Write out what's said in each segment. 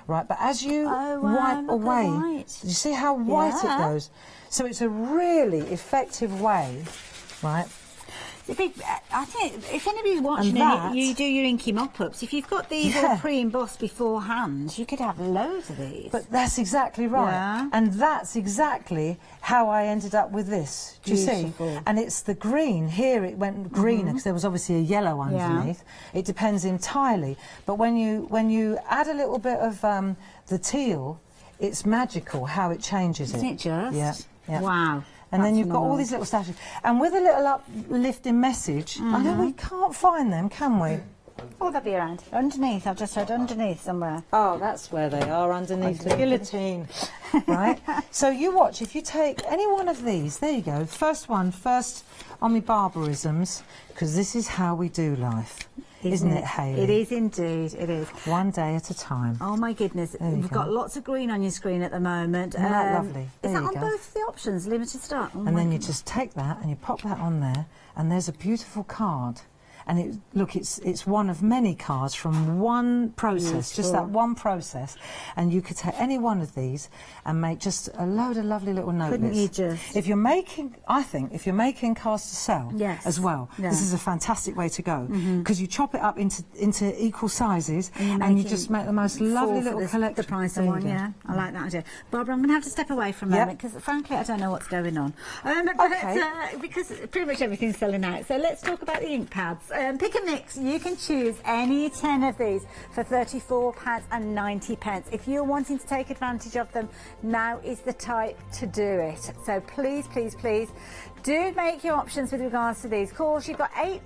right? But as you wow, wipe away, you see how white it goes? So it's a really effective way, right? I think if anybody's watching and you do your inky mop-ups, if you've got these all pre-embossed beforehand, you could have loads of these. But that's exactly right. Yeah. And that's exactly how I ended up with this. Do you see? And it's the green. Here it went greener because there was obviously a yellow underneath. It depends entirely. But when you add a little bit of the teal, it's magical how it changes Isn't it just? Yeah. Yeah. Wow. And then you've got all these little stashes. And with a little uplifting message, I know we can't find them, can we? Oh, they'll be around. Underneath, I've just heard underneath somewhere. Oh, that's where they are, underneath the guillotine. Right? So you watch, if you take any one of these, there you go, first on my barbarisms, because this is how we do life. Isn't it, Hayley? It is indeed, it is. One day at a time. Oh my goodness, we've got lots of green on your screen at the moment. Isn't that lovely? Is that on both of the options, limited start? And then you just take that and you pop that on there, and there's a beautiful card. And look, it's one of many cards from one process, just that one process. And you could take any one of these and make just a load of lovely little note Couldn't lists. you just? If you're making, I think, if you're making cards to sell as well, this is a fantastic way to go, because you chop it up into equal sizes and you just make the most lovely little collection. The price of one, I like that idea. Barbara, I'm going to have to step away for a moment because, frankly, I don't know what's going on. Because pretty much everything's selling out. So let's talk about the ink pads. Pick and mix. You can choose any 10 of these for £34.90. If you're wanting to take advantage of them, now is the time to do it. So please, please, please do make your options with regards to these. Of course, you've got 10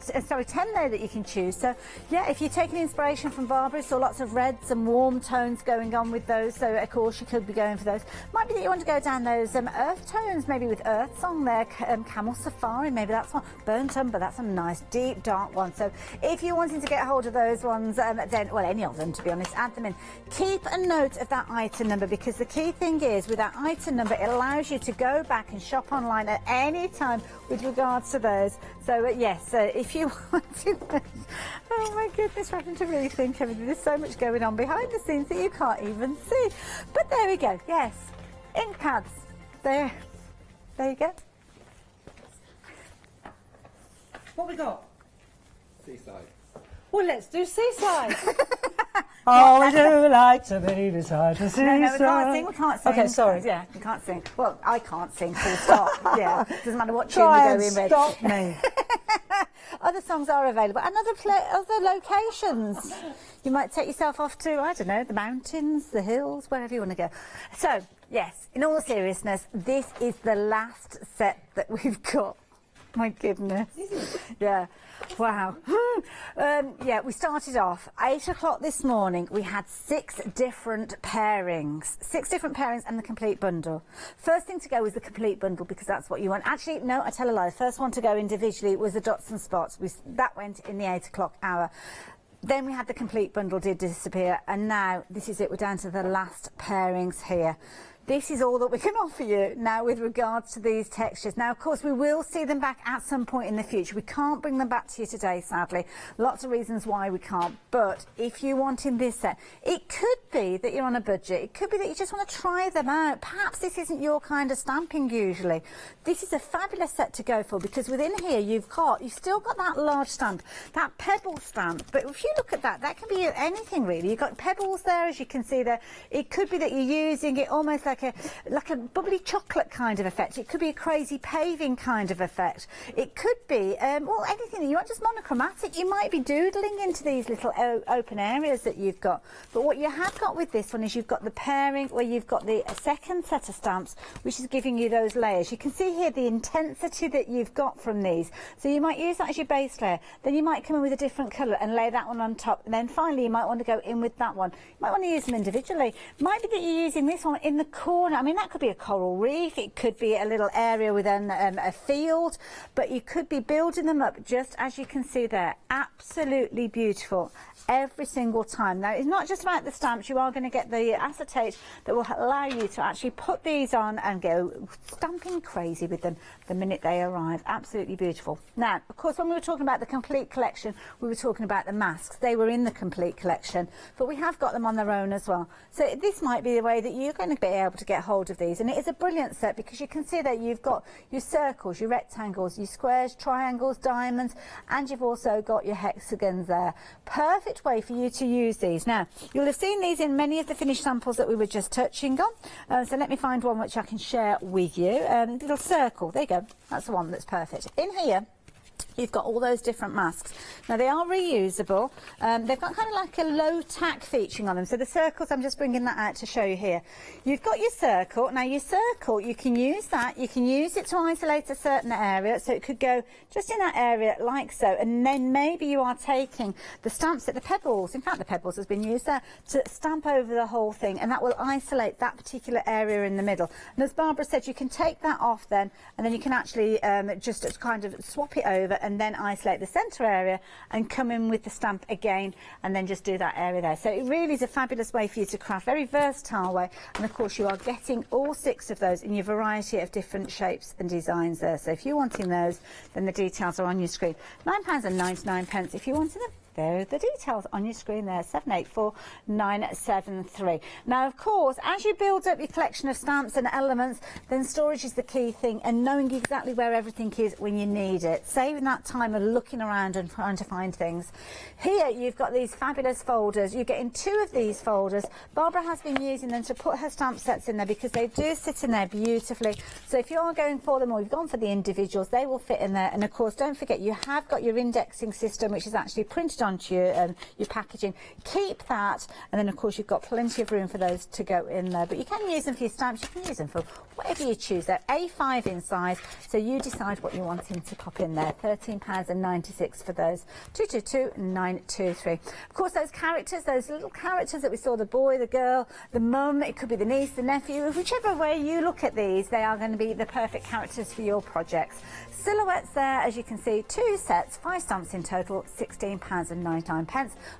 there that you can choose. So yeah, if you're taking inspiration from Barbara, saw lots of reds and warm tones going on with those, so of course you could be going for those. Might be that you want to go down those earth tones, maybe with Earth Song there, Camel Safari, maybe that's one. Burnt Umber, that's a nice deep dark one. So if you're wanting to get hold of those ones, then, well, any of them to be honest, add them in. Keep a note of that item number, because the key thing is with that item number, it allows you to go back and shop online at any time with regards to those. So yes, if you want to, oh my goodness, we're having to really think everything. There's so much going on behind the scenes that you can't even see. But there we go. Yes, ink pads. There you go. What we got? Seaside. Well, let's do Seaside. Oh, we do like to be beside the seaside. No, we can't sing. Okay, sorry. Yeah, we can't sing. Well, I can't sing, full stop. Yeah, doesn't matter what tune Try we go and in with. stop me. Other songs are available and other locations. You might take yourself off to, I don't know, the mountains, the hills, wherever you want to go. So, yes, in all seriousness, this is the last set that we've got. My goodness. Yeah. Wow. Yeah, we started off 8 o'clock this morning. We had 6 different pairings. 6 different pairings and the complete bundle. First thing to go was the complete bundle, because that's what you want. Actually, no, I tell a lie. The first one to go individually was the dots and spots. That went in the 8 o'clock hour. Then we had the complete bundle did disappear, and now this is it. We're down to the last pairings here. This is all that we can offer you now with regards to these textures. Now, of course, we will see them back at some point in the future. We can't bring them back to you today, sadly. Lots of reasons why we can't. But if you want in this set, it could be that you're on a budget. It could be that you just want to try them out. Perhaps this isn't your kind of stamping usually. This is a fabulous set to go for, because within here you've still got that large stamp, that pebble stamp. But if you look at that, that can be anything really. You've got pebbles there, as you can see there. It could be that you're using it almost like a bubbly chocolate kind of effect. It could be a crazy paving kind of effect. It could be, well, anything that you want, just monochromatic. You might be doodling into these little open areas that you've got. But what you have got with this one is you've got the pairing where you've got the second set of stamps, which is giving you those layers. You can see here the intensity that you've got from these. So you might use that as your base layer. Then you might come in with a different colour and lay that one on top. And then finally you might want to go in with that one. You might want to use them individually. Might be that you're using this one in the corner. I mean, that could be a coral reef. It could be a little area within a field, but you could be building them up just as you can see there. Absolutely beautiful every single time. Now, it's not just about the stamps. You are going to get the acetate that will allow you to actually put these on and go stamping crazy with them the minute they arrive. Absolutely beautiful. Now, of course, when we were talking about the complete collection, we were talking about the masks. They were in the complete collection, but we have got them on their own as well. So this might be the way that you're going to be able to get hold of these. And it is a brilliant set because you can see that you've got your circles, your rectangles, your squares, triangles, diamonds, and you've also got your hexagons there. Perfect way for you to use these. Now, you'll have seen these in many of the finished samples that we were just touching on. So let me find one which I can share with you. Little circle. There you go. That's the one that's perfect. In here, you've got all those different masks. Now, they are reusable. They've got kind of like a low tack featuring on them. So the circles, I'm just bringing that out to show you here. You've got your circle. Now, your circle, you can use that. You can use it to isolate a certain area. So it could go just in that area like so. And then maybe you are taking the stamps at the pebbles. In fact, the pebbles has been used there to stamp over the whole thing. And that will isolate that particular area in the middle. And as Barbara said, you can take that off then. And then you can actually just kind of swap it over and then isolate the centre area and come in with the stamp again and then just do that area there. So it really is a fabulous way for you to craft, very versatile way, and of course you are getting all 6 of those in your variety of different shapes and designs there. So if you're wanting those, then the details are on your screen. £9.99 if you wanted them. There are the details on your screen there, 784973. Now, of course, as you build up your collection of stamps and elements, then storage is the key thing, and knowing exactly where everything is when you need it, saving that time of looking around and trying to find things. Here, you've got these fabulous folders. You're getting 2 of these folders. Barbara has been using them to put her stamp sets in there because they do sit in there beautifully. So if you are going for them or you've gone for the individuals, they will fit in there. And, of course, don't forget, you have got your indexing system, which is actually printed onto your packaging. Keep that, and then of course you've got plenty of room for those to go in there, but you can use them for your stamps, you can use them for whatever you choose. They're A5 in size, so you decide what you want him to pop in there. £13.96 for those. 222923. Of course, those characters, those little characters that we saw, the boy, the girl, the mum, it could be the niece, the nephew, whichever way you look at these, they are going to be the perfect characters for your projects. Silhouettes there, as you can see, 2 sets, 5 stamps in total, £16.99,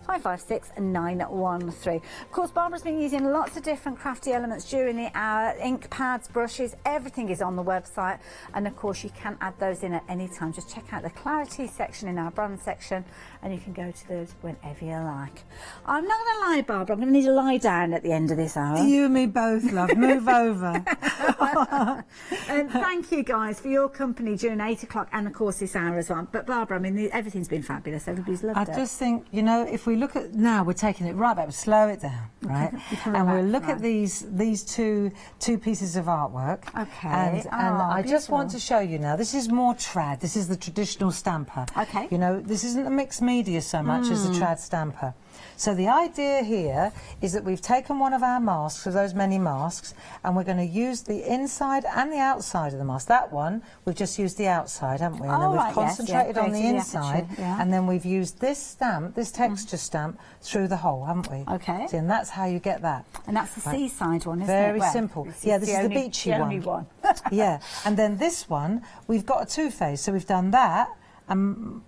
556913. Of course, Barbara's been using lots of different crafty elements during the hour. Ink pads, brushes, everything is on the website, and of course you can add those in at any time. Just check out the Clarity section in our brand section, and you can go to those whenever you like. I'm not going to lie, Barbara, I'm going to need to lie down at the end of this hour. You and me both, love. Move over. And thank you guys for your company during 8 o'clock and of course this hour as well. But Barbara, I mean, everything's been fabulous. Everybody's loved it. I just think, you know, if we look at now, we're taking it right back, we'll slow it down, right? And we'll look at these two pieces of artwork. Okay. And I just want to show you now, this is more trad. This is the traditional stamper. Okay. You know, this isn't the mixed media so much as the trad stamper. So the idea here is that we've taken one of our masks, of those many masks, and we're going to use the inside and the outside of the mask. That one, we've just used the outside, haven't we? And then we've concentrated on the inside, and then we've used this stamp, this texture stamp, through the hole, haven't we? Okay. See, and that's how you get that. And that's the seaside one, isn't it? Very simple. Yeah, this is the beachy one. Only one. Yeah, and then this one, we've got a 2-phase, so we've done that, and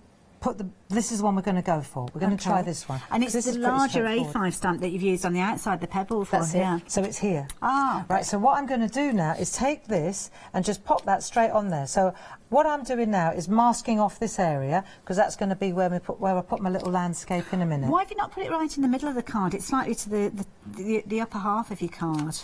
this is the one we're going to go for. We're going to try this one. And it's the larger A5 stamp that you've used on the outside, the pebble for. That's it. So it's here. Ah. Right, so what I'm going to do now is take this and just pop that straight on there. So what I'm doing now is masking off this area, because that's going to be where I put my little landscape in a minute. Why have you not put it right in the middle of the card? It's slightly to the upper half of your card.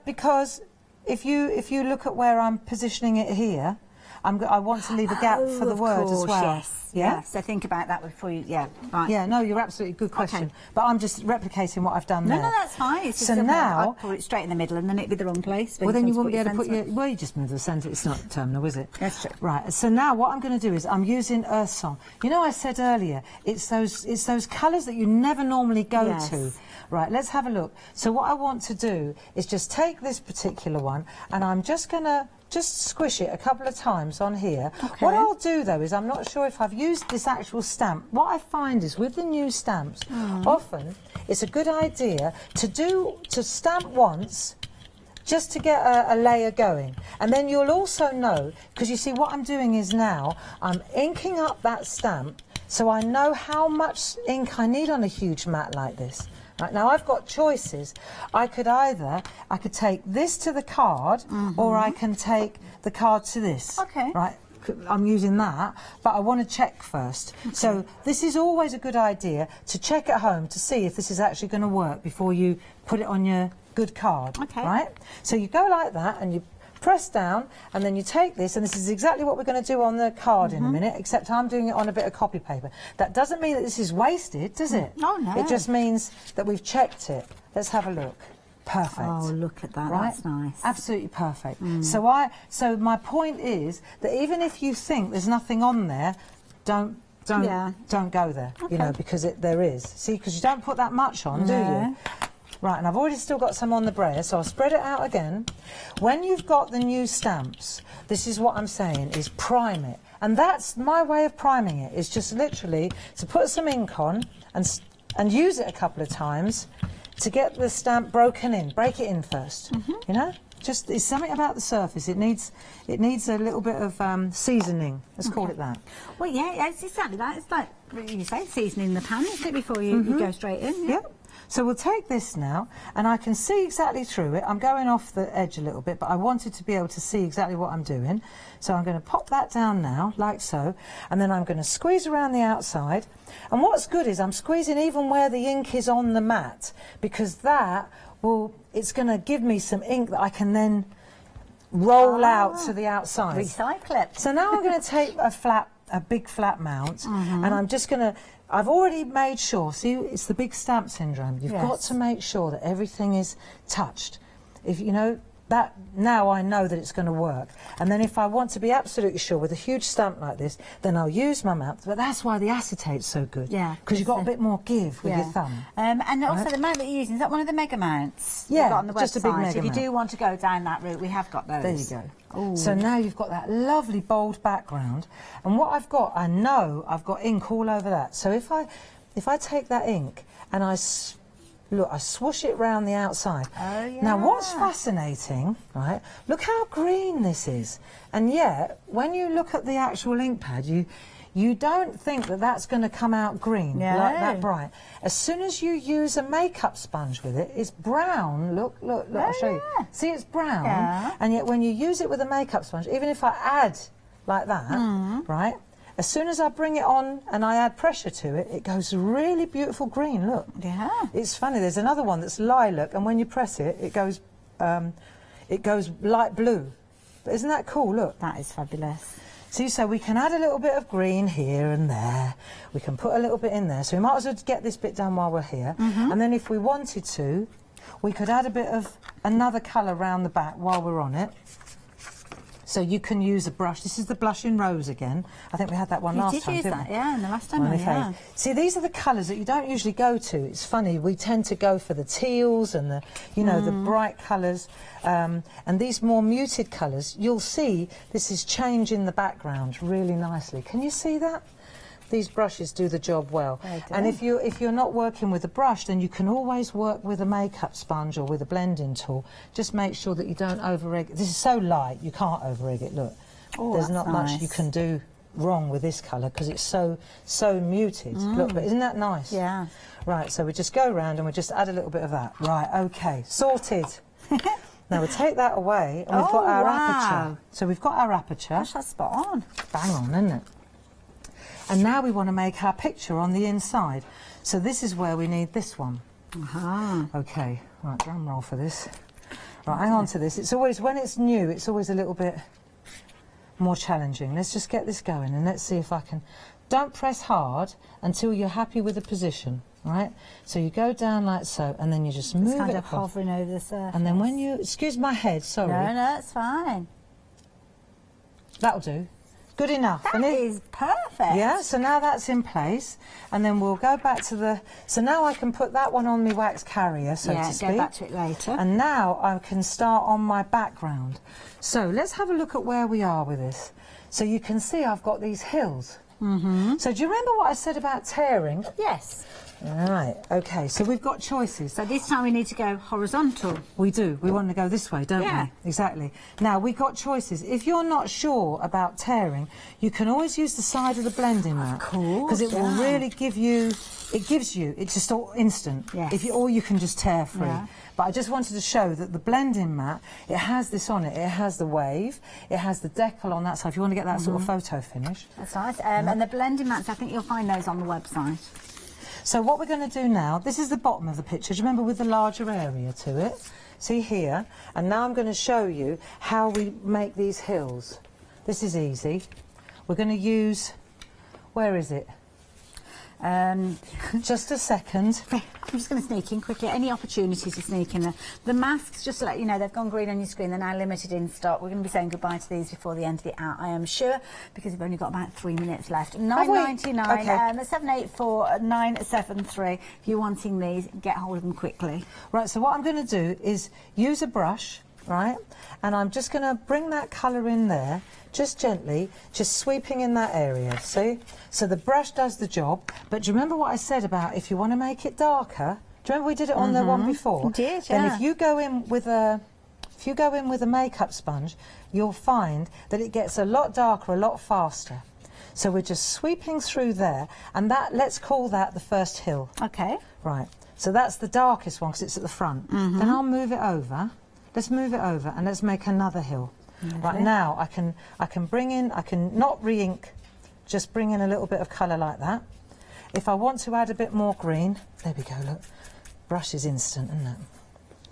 Because if you look at where I'm positioning it here, I want to leave a gap for the word as well. Yes. Yeah? So think about that before you. Yeah. Right. Yeah. No, you're absolutely good question. Okay. But I'm just replicating what I've done there. No, that's fine. It's so now I'd put it straight in the middle, and then it'd be the wrong place. Well, then you wouldn't be able to put your. Well, you just move the centre. It's not terminal, is it? That's true. Right. So now what I'm going to do is I'm using Earth Song. You know, I said earlier, it's those colours that you never normally go to. Right. Let's have a look. So what I want to do is just take this particular one, and I'm just going to squish it a couple of times on here. Okay. What I'll do though is, I'm not sure if I've used this actual stamp. What I find is with the new stamps, often it's a good idea to stamp once just to get a layer going. And then you'll also know, because you see what I'm doing is now I'm inking up that stamp so I know how much ink I need on a huge mat like this. Right, now I've got choices. I could take this to the card, or I can take the card to this. Okay. Right. I'm using that, but I want to check first. Okay. So this is always a good idea to check at home to see if this is actually going to work before you put it on your good card. Okay. Right? So you go like that and you press down, and then you take this, and this is exactly what we're going to do on the card in a minute, except I'm doing it on a bit of copy paper. That doesn't mean that this is wasted, does it? Oh, no. It just means that we've checked it. Let's have a look. Perfect. Oh, look at that. Right? That's nice. Absolutely perfect. So my point is that even if you think there's nothing on there, don't go there. Okay. You know, because there is. See, because you don't put that much on, do you? Right, and I've already still got some on the brayer, so I'll spread it out again. When you've got the new stamps, this is what I'm saying, is prime it. And that's my way of priming it, is just literally to put some ink on and use it a couple of times to get the stamp broken in. Break it in first, you know? Just, it's something about the surface. It needs a little bit of seasoning. Let's call it that. Well, yeah, it's exactly that. It's like you say, seasoning the pan, isn't it, before you go straight in? Yeah. Yep. So we'll take this now, and I can see exactly through it. I'm going off the edge a little bit, but I wanted to be able to see exactly what I'm doing. So I'm going to pop that down now, like so, and then I'm going to squeeze around the outside. And what's good is I'm squeezing even where the ink is on the mat, because it's going to give me some ink that I can then roll out to the outside. Recycle it. So now I'm going to take a big flat mount, and I'm just going to, I've already made sure, see, it's the big stamp syndrome. You've got to make sure that everything is touched. If you know that, now I know that it's going to work. And then if I want to be absolutely sure with a huge stamp like this, then I'll use my mount. But that's why the acetate's so good. Yeah. Because you've got a bit more give with your thumb. And also the mount that you're using, is that one of the mega mounts? Yeah, got on the just website? a big mega If you mount. do want to go down that route, we have got those. There you go. Ooh. So now you've got that lovely bold background. And what I've got, I know I've got ink all over that. So if I take that ink and I swoosh it round the outside. Oh, yeah. Now, what's fascinating, right? Look how green this is. And yet, when you look at the actual ink pad, you don't think that that's going to come out green like that bright. As soon as you use a makeup sponge with it, it's brown. Look, I'll show you. See, it's brown. Yeah. And yet, when you use it with a makeup sponge, even if I add like that, right? As soon as I bring it on and I add pressure to it, it goes really beautiful green, look. Yeah. It's funny, there's another one that's lilac, and when you press it, it goes light blue. But isn't that cool, look? That is fabulous. See, so we can add a little bit of green here and there. We can put a little bit in there. So we might as well get this bit done while we're here. And then if we wanted to, we could add a bit of another colour round the back while we're on it. So you can use a brush. This is the blush in rose again. I think we had that one last time, didn't we? You did use that, yeah, and the last time, yeah. See, these are the colours that you don't usually go to. It's funny, we tend to go for the teals and the, you know, the bright colours. And these more muted colours, you'll see this is changing the background really nicely. Can you see that? These brushes do the job well. And if you're not working with a brush, then you can always work with a makeup sponge or with a blending tool. Just make sure that you don't over-egg it. This is so light, you can't over-egg it, look. Oh, there's not much you can do wrong with this colour because it's so muted. Look, but isn't that nice? Yeah. Right, so we just go around and we just add a little bit of that. Right, okay, sorted. Now we'll take that away and we've got our aperture. So we've got our aperture. Gosh, that's spot on. Bang on, isn't it? And now we want to make our picture on the inside. So this is where we need this one. Okay, right, drum roll for this. Right, hang on to this. It's always, when it's new, it's always a little bit more challenging. Let's just get this going and let's see if I can... Don't press hard until you're happy with the position, right? So you go down like so and then you just move it kind of across. hovering over the surface. And then when you... Excuse my head, sorry. No, it's fine. That'll do. Good enough. That is perfect. Yeah, so now that's in place, and then we'll go back to the... So now I can put that one on my wax carrier, so to speak. Yeah, go back to it later. And now I can start on my background. So let's have a look at where we are with this. So you can see I've got these hills. So do you remember what I said about tearing? Yes. Right, okay, so we've got choices. So this time we need to go horizontal. We do. We want to go this way, don't Yeah. we? Exactly. Now, we've got choices. If you're not sure about tearing, you can always use the side of the blending mat. course, because it will really give you, it's just all instant. Yes. Or you can just tear free. Yeah. But I just wanted to show that the blending mat, it has this on it. It has the wave, it has the decal on that side, if you want to get that sort of photo finish. That's nice. And the blending mats, I think you'll find those on the website. So what we're going to do now, this is the bottom of the picture. Do you remember with the larger area to it? See here? And now I'm going to show you how we make these hills. This is easy. We're going to use, where is it? Just a second. I'm just going to sneak in quickly. Any opportunity to sneak in there. The masks, just to let you know, they've gone green on your screen. They're now limited in stock. We're going to be saying goodbye to these before the end of the hour, I am sure, because we've only got about 3 minutes left. £9.99, Okay. 784 973. If you're wanting these, get hold of them quickly. Right, so what I'm going to do is use a brush, right? And I'm just going to bring that colour in there, just gently, just sweeping in that area, see? So the brush does the job, but do you remember what I said about if you want to make it darker? Do you remember we did it on the one before? We did, Then yeah. if you go in with a makeup sponge, you'll find that it gets a lot darker a lot faster. So we're just sweeping through there, and that, let's call that the first hill. Okay. Right, so that's the darkest one because it's at the front. Then I'll move it over. Let's move it over and let's make another hill. Right, now I can bring in, I can not re-ink, just bring in a little bit of colour like that. If I want to add a bit more green, there we go, look. Brush is instant, isn't it?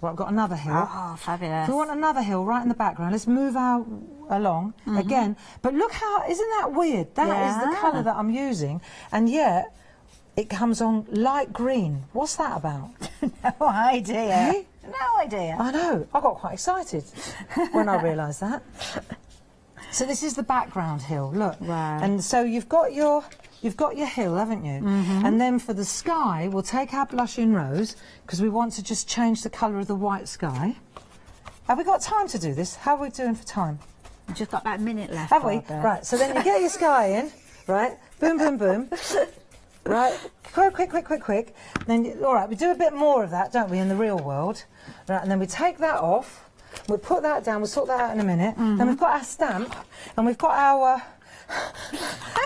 Right, I've got another hill. Oh, fabulous. If we want another hill right in the background, let's move along again. But look how, isn't that weird? That is the colour that I'm using, and yet it comes on light green. What's that about? No idea. Eh? No idea. I know, I got quite excited when I realised that. So this is the background hill, look. Wow. And so you've got your hill, haven't you? And then for the sky, we'll take our blush in rose, because we want to just change the colour of the white sky. Have we got time to do this? How are we doing for time? We've just got about a minute left. Have we? Barbara. Right, so then you get your sky in, right? Boom, boom, boom. Right, quick. Then, all right, we do a bit more of that, don't we, in the real world? Right, and then we take that off. We'll put that down. We'll sort that out in a minute. Then we've got our stamp, and we've got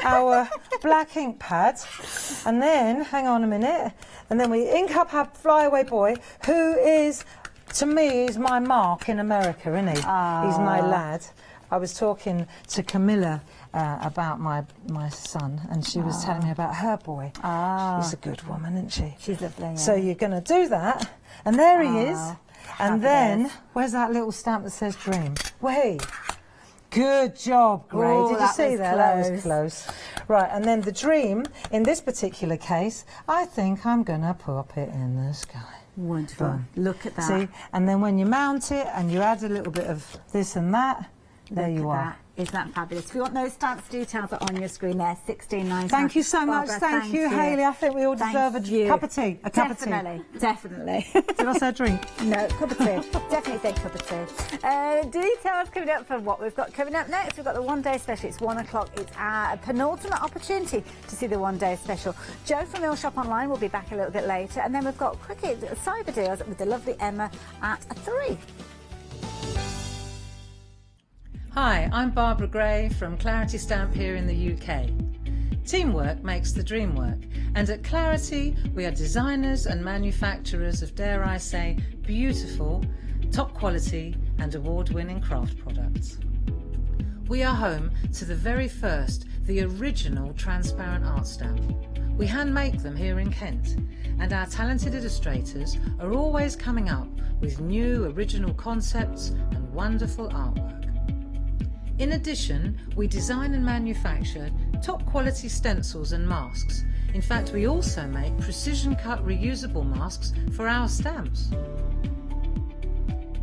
our black ink pad. And then, hang on a minute, and then we ink up our flyaway boy, who is, to me, is my Mark in America, isn't he? He's my lad. I was talking to Camilla about my son, and she was telling me about her boy. She's a good woman, isn't she? She's lovely. Yeah. So you're going to do that, and there he is. And fabulous. then, where's that little stamp that says dream? Wait. Good job, Gray. Oh, Did you that see was that? That was close. Right, and then the dream, in this particular case, I think I'm going to pop it in the sky. Wonderful. Boom. Look at that. See, and then when you mount it and you add a little bit of this and that, there you are. Isn't that fabulous? If you want those stamps details are on your screen there, 16.99. Thank you so much. Barbara, Thank you, Hayley. I think we all deserve a cup of tea. A cup of tea. Definitely. Did I say a drink? No, cup of tea. Definitely say cup of tea. Details coming up for what we've got coming up next. We've got the one-day special. It's 1 o'clock. It's our penultimate opportunity to see the one-day special. Joe from Mill Shop Online will be back a little bit later. And then we've got Cricket Cyber Deals with the lovely Emma at 3. Hi, I'm Barbara Gray from Claritystamp here in the UK. Teamwork makes the dream work, and at Clarity we are designers and manufacturers of, dare I say, beautiful, top quality and award-winning craft products. We are home to the very first, the original transparent art stamp. We hand make them here in Kent, and our talented illustrators are always coming up with new original concepts and wonderful artwork. In addition, we design and manufacture top quality stencils and masks. In fact, we also make precision cut reusable masks for our stamps.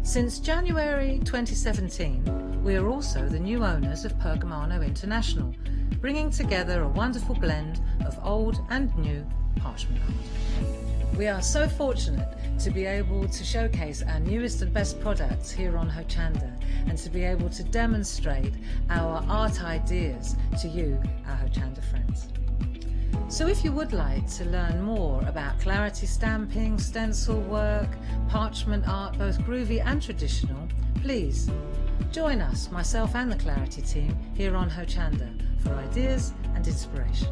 Since January 2017, we are also the new owners of Pergamano International, bringing together a wonderful blend of old and new parchment art. We are so fortunate to be able to showcase our newest and best products here on Hochanda, and to be able to demonstrate our art ideas to you, our Hochanda friends. So if you would like to learn more about clarity stamping, stencil work, parchment art, both groovy and traditional, please join us, myself and the Clarity team, here on Hochanda for ideas and inspiration.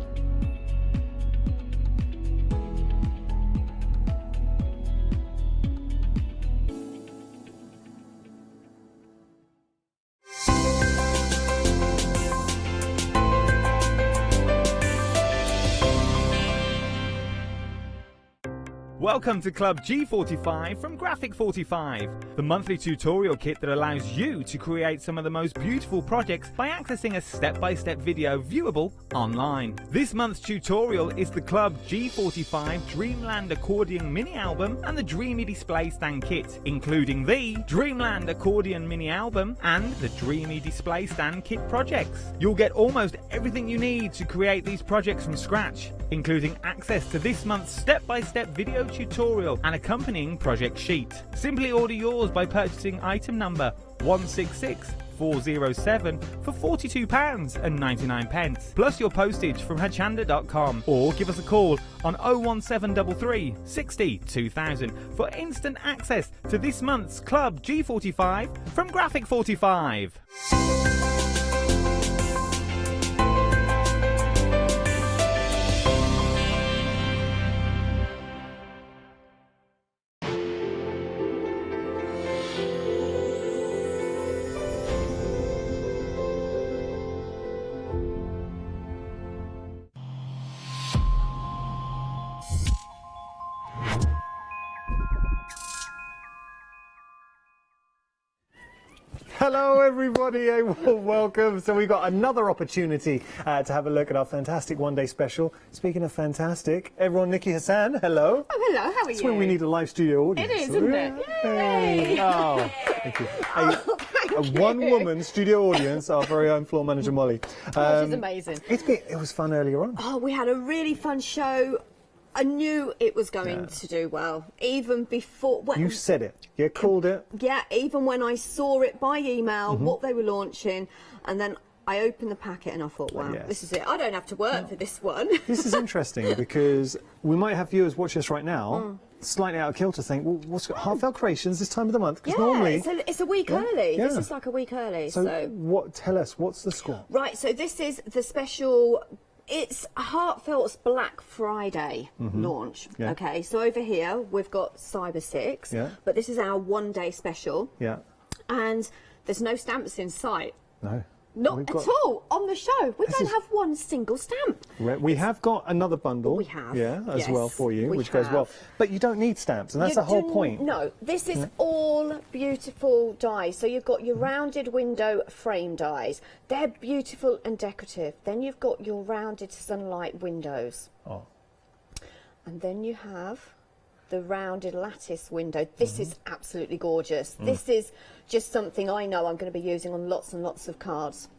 Welcome to Club G45 from Graphic 45, the monthly tutorial kit that allows you to create some of the most beautiful projects by accessing a step-by-step video viewable online. This month's tutorial is the Club G45 Dreamland Accordion Mini Album and the Dreamy Display Stand Kit, including the Dreamland Accordion Mini Album and the Dreamy Display Stand Kit projects. You'll get almost everything you need to create these projects from scratch, including access to this month's step-by-step video tutorial and accompanying project sheet. Simply order yours by purchasing item number 166407 for £42.99 plus your postage from Hochanda.com, or give us a call on 01733 60 2000 for instant access to this month's Club G45 from Graphic 45. Hello everybody, a warm welcome. So we've got another opportunity to have a look at our fantastic one-day special. Speaking of fantastic, everyone, Nikki Hassan, hello. Oh, hello, how are you? That's when we need a live studio audience. It is, isn't it? Yay! Oh, thank you. A one-woman studio audience, our very own floor manager, Molly. Which is amazing. It was fun earlier on. Oh, we had a really fun show. I knew it was going to do well, even before... Well, you said it. You called it. Yeah, even when I saw it by email, what they were launching, and then I opened the packet and I thought, wow, this is it. I don't have to work for this one. This is interesting because we might have viewers watching us right now, slightly out of kilter, think, well, what's Heartfelt Creations this time of the month? Because normally... it's a week early. Yeah. This is like a week early. So tell us, what's the score? Right, so this is the special... It's Heartfelt's Black Friday launch. Yeah. Okay, so over here we've got Cyber 6, but this is our one-day special. Yeah. And there's no stamps in sight. No. Not at all on the show. We don't have one single stamp. We have got another bundle. We have. Yeah, as well for you, which have. goes well. But you don't need stamps, and that's the whole point. No, this is all beautiful dies. So you've got your rounded window frame dies. They're beautiful and decorative. Then you've got your rounded sunlight windows. Oh. And then you have the rounded lattice window. This is absolutely gorgeous. This is just something I know I'm going to be using on lots and lots of cards.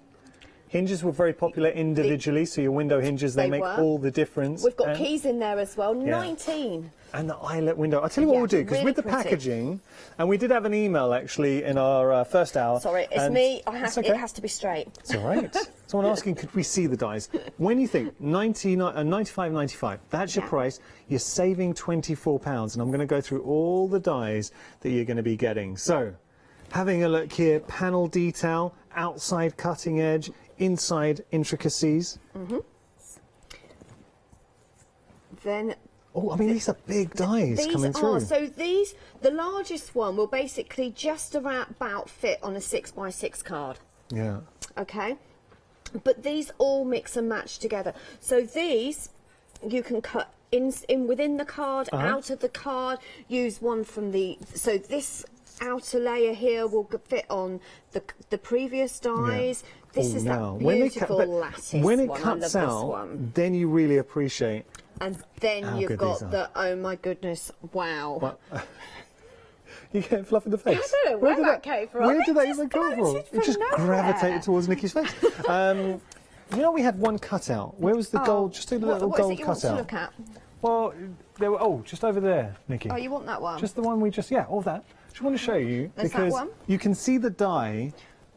Hinges were very popular individually, so your window hinges, they make all the difference. We've got keys in there as well, 19. And the eyelet window. I'll tell you what we'll do, because really with the packaging, and we did have an email actually in our first hour. Sorry, it's me. It has to be straight. It's all right. Someone asking, could we see the dies? When you think $95.95, that's your price, you're saving £24, and I'm going to go through all the dies that you're going to be getting. So, having a look here, panel detail, outside cutting edge, inside intricacies. Then... Oh, I mean, these are big dies coming through. So these, the largest one will basically just about fit on a 6x6 card. Yeah. Okay. But these all mix and match together. So these, you can cut in within the card, out of the card, use one from the... So this outer layer here will fit on the previous dies. This is that beautiful lattice when it one. cuts I love out, this one. then you really appreciate. And then you've got the, oh my goodness, wow. You get fluff in the face. I don't know where that came from. Where did that even come from? It just gravitated towards Nikki's face. You know, we had one cutout. Where was the gold? Just a little gold cutout. What is it you want to look at? Well, there were, just over there, Nikki. Oh, you want that one? Just the one we just, all that. I just want to show you, There's because that one. you can see the die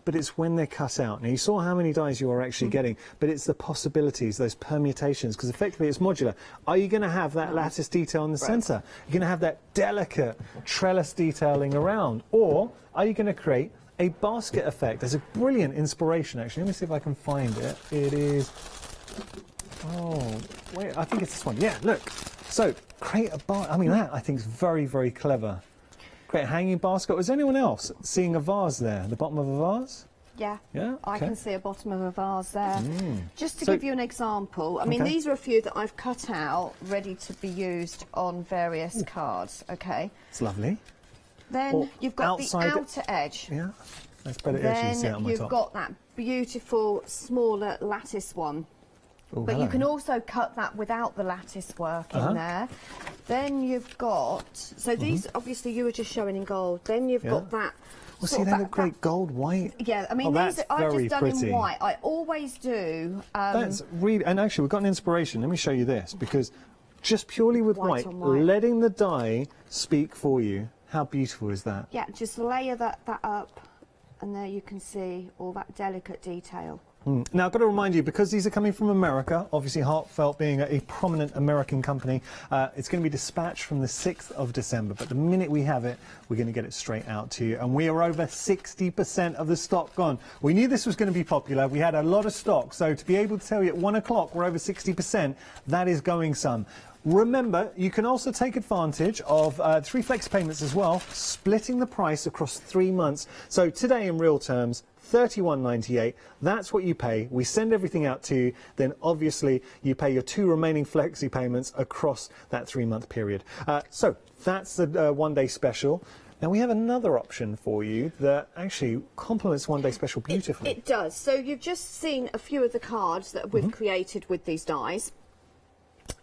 but it's when they're cut out. Now, you saw how many dies you are actually getting, but it's the possibilities, those permutations, because effectively it's modular. Are you going to have that lattice detail in the centre? You're going to have that delicate trellis detailing around, or are you going to create a basket effect? There's a brilliant inspiration, actually. Let me see if I can find it. It is... Oh, wait, I think it's this one. Yeah, look. So, create a bar... I mean, that, I think, is very, very clever. Create a hanging basket. Was anyone else seeing a vase there, the bottom of a vase? Yeah, yeah, I can see a bottom of a vase there. Just to So- give you an example, I mean, these are a few that I've cut out, ready to be used on various cards, okay? It's lovely. Then Or you've got the outside outer edge. Yeah, that's better to actually see it Then on my you've top. got that beautiful, smaller lattice one. Oh, But hello. you can also cut that without the lattice work in there. Then you've got, so these, obviously you were just showing in gold. Then you've got that. Well, sort see, of they that- look great gold, white. Yeah, I mean, Oh, these that's I've very just done pretty. in white. I always do. That's really, and actually we've got an inspiration. Let me show you this, because just purely with White white, on white. letting the dye speak for you. How beautiful is that? Yeah, just layer that up, and there you can see all that delicate detail. Now, I've got to remind you, because these are coming from America, obviously Heartfelt being a prominent American company, it's going to be dispatched from the 6th of December. But the minute we have it, we're going to get it straight out to you. And we are over 60% of the stock gone. We knew this was going to be popular. We had a lot of stock. So to be able to tell you at 1 o'clock we're over 60%, that is going some. Remember, you can also take advantage of 3 flex payments as well, splitting the price across 3 months. So today, in real terms, $31.98. That's what you pay. We send everything out to you. Then, obviously, you pay your 2 remaining flexi payments across that 3-month period. So that's the 1-day special. Now, we have another option for you that actually complements 1-day special beautifully. It does. So you've just seen a few of the cards that we've created with these dies.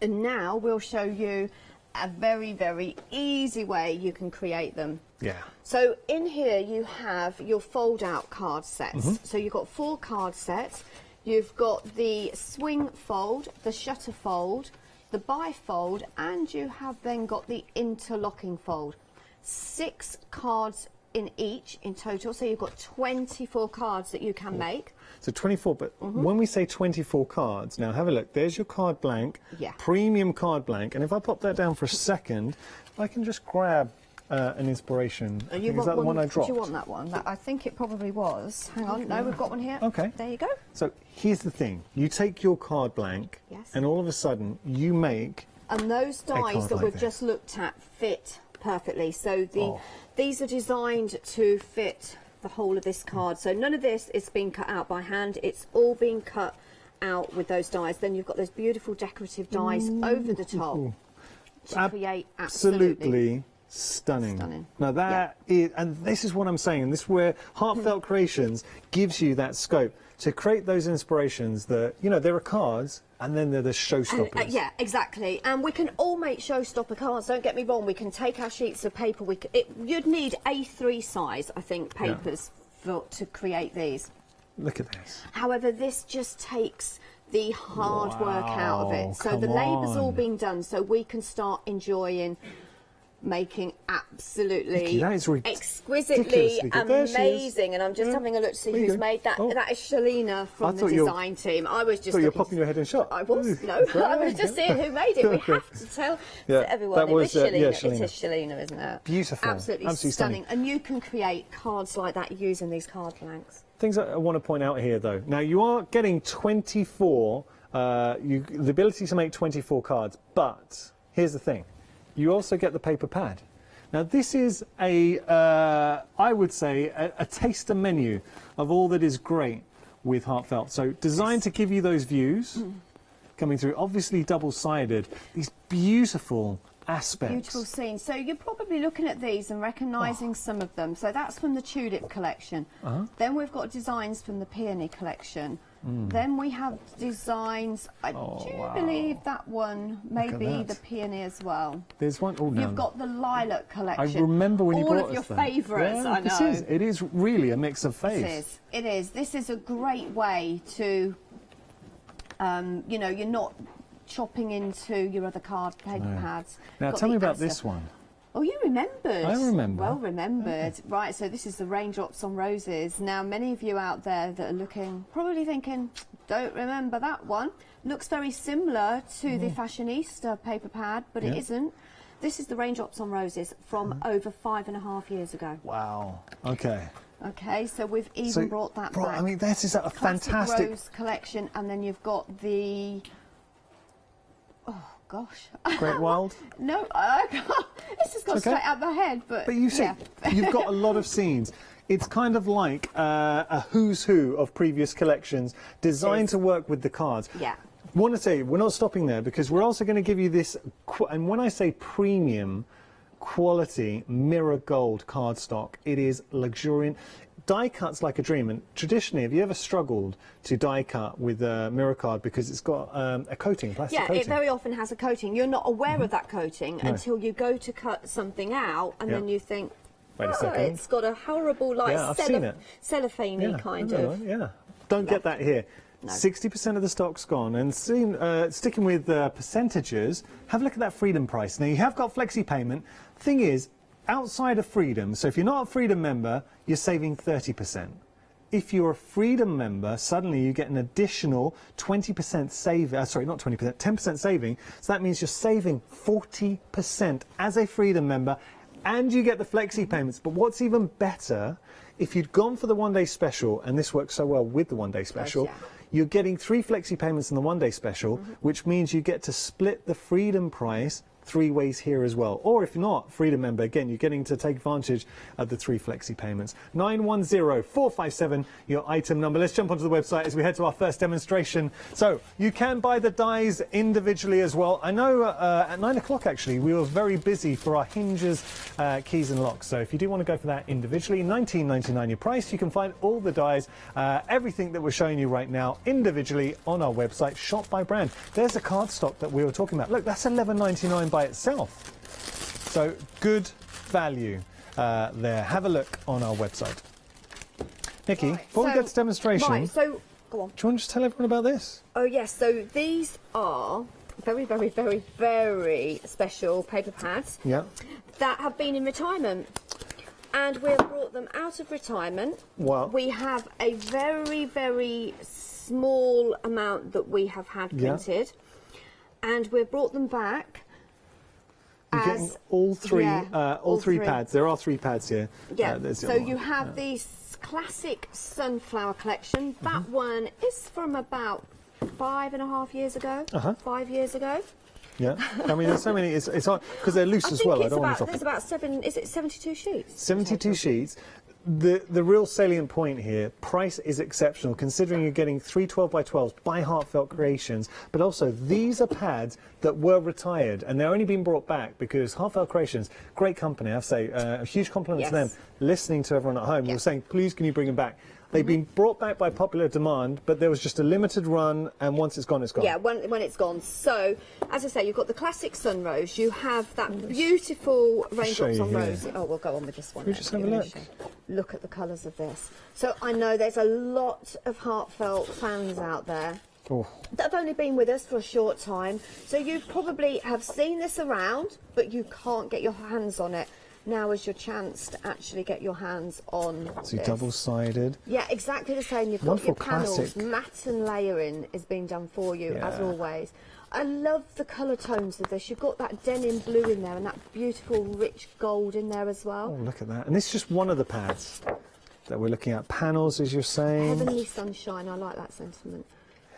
And now we'll show you a very, very easy way you can create them. Yeah. So in here you have your fold-out card sets. So you've got 4 card sets. You've got the swing fold, the shutter fold, the bifold, and you have then got the interlocking fold. 6 cards in each in total, so you've got 24 cards that you can make. So 24, but when we say 24 cards, now have a look, there's your card blank, premium card blank, and if I pop that down for a second, if I can just grab an inspiration. Is that the one I dropped? Do you want that one? I think it probably was. Hang on, no, we've got one here. Okay. There you go. So here's the thing, you take your card blank, and all of a sudden you make... And those dies that like we've this. just looked at fit perfectly. So these are designed to fit the whole of this card. So none of this is being cut out by hand. It's all being cut out with those dies. Then you've got those beautiful decorative dies over the top to create absolutely stunning. Now that is, and this is what I'm saying, and this is where Heartfelt Creations gives you that scope to create those inspirations that, you know, there are cards and then there are the showstoppers. Yeah, exactly. And we can all make showstopper cards, don't get me wrong. We can take our sheets of paper. You'd need A3 size, I think, papers to create these. Look at this. However, this just takes the hard work out of it. So the labour's all being done, so we can start enjoying making absolutely exquisitely amazing. And I'm just having a look to see who's made that. That is Shalina from the design team. I was just you're popping your head in shot. I was, no, I was just seeing who made it. We have to tell everyone. It was Shalina. It is Shalina, isn't it? Beautiful. Absolutely stunning. And you can create cards like that using these card blanks. Things I want to point out here, though. Now, you are getting 24, the ability to make 24 cards, but here's the thing. You also get the paper pad. Now, this is I would say, a taster menu of all that is great with Heartfelt. So, designed to give you those views coming through, obviously double-sided, these beautiful aspects. Beautiful scenes. So you're probably looking at these and recognising some of them. So that's from the Tulip collection. Then we've got designs from the Peony collection. Then we have designs, I do believe that one may be the Peony as well. There's one, You've got the Lilac collection. I remember when you brought us all of your favourites, I know. It is really a mix of faves. It is. This is a great way to, you know, you're not chopping into your other paper pads. Now, tell me about this one. Oh, you remembered. I remember. Well remembered. Okay. Right, so this is the Raindrops on Roses. Now, many of you out there that are looking, probably thinking, don't remember that one. Looks very similar to the Fashionista paper pad, but it isn't. This is the Raindrops on Roses from over 5.5 years ago. Wow. Okay. Okay, so we've even brought that back. I mean, this is a fantastic Rose collection, and then you've got the... Oh, gosh. Great Wild? No, I can't. It's just gone straight out my head. But you see, you've got a lot of scenes. It's kind of like a who's who of previous collections designed to work with the cards. Yeah. I want to say, we're not stopping there because we're also going to give you this, and when I say premium quality mirror gold cardstock, it is luxuriant. Die cuts like a dream, and traditionally, have you ever struggled to die cut with a mirror card because it's got a coating, plastic coating? Yeah, it very often has a coating. You're not aware of that coating until you go to cut something out, and then you think, wait a second, it's got a horrible, like, cellophane-y kind of. Yeah, don't get that here. 60% of the stock's gone, and sticking with percentages, have a look at that Freedom price. Now, you have got flexi payment. Thing is, outside of Freedom, so if you're not a Freedom member, you're saving 30%. If you're a Freedom member, suddenly you get an additional 20% saving, sorry, not 20%, 10% saving, so that means you're saving 40% as a Freedom member, and you get the flexi payments. But what's even better, if you'd gone for the one-day special, and this works so well with the one-day special, you're getting 3 flexi payments in the one-day special, which means you get to split the Freedom price 3 ways here as well. Or if you're not Freedom member, again, you're getting to take advantage of the 3 flexi payments. 910457, your item number. Let's jump onto the website as we head to our first demonstration. So you can buy the dies individually as well. I know at 9 o'clock, actually, we were very busy for our hinges, keys and locks. So if you do want to go for that individually, $19.99 your price. You can find all the dies, everything that we're showing you right now, individually on our website, shop by brand. There's a cardstock that we were talking about. Look, that's $11.99 by itself. So good value there. Have a look on our website. Nikki, before we get to demonstration, so go on. Do you want to just tell everyone about this? Oh yes, so these are very, very, very, very special paper pads that have been in retirement. And we've brought them out of retirement. Wow. We have a very, very small amount that we have had printed. And we've brought them back. You're getting all three pads. There are 3 pads here. Yeah, so you have the classic sunflower collection. That one is from about 5.5 years ago, 5 years ago. Yeah, I mean, there's so many. It's hard because they're loose as well. I don't want to. There's about 72 sheets. 72 sheets. The real salient point here, price is exceptional considering you're getting 3 12x12s by Heartfelt Creations, but also these are pads that were retired and they're only being brought back because Heartfelt Creations, great company, I have to say, a huge compliment to them, listening to everyone at home, who were saying, please can you bring them back? They've been brought back by popular demand, but there was just a limited run, and once it's gone, it's gone. Yeah, when it's gone. So, as I say, you've got the classic Sunrose. You have that beautiful Raindrops on Rose. Oh, we'll go on with this one. Can we just have a look? Look at the colours of this. So, I know there's a lot of Heartfelt fans out there that have only been with us for a short time. So, you probably have seen this around, but you can't get your hands on it. Now is your chance to actually get your hands on So double-sided. Yeah, exactly the same. You've got your panels. Matte and layering is being done for you, as always. I love the colour tones of this. You've got that denim blue in there and that beautiful rich gold in there as well. Oh, look at that. And this is just one of the pads that we're looking at. Panels, as you're saying. Heavenly sunshine. I like that sentiment.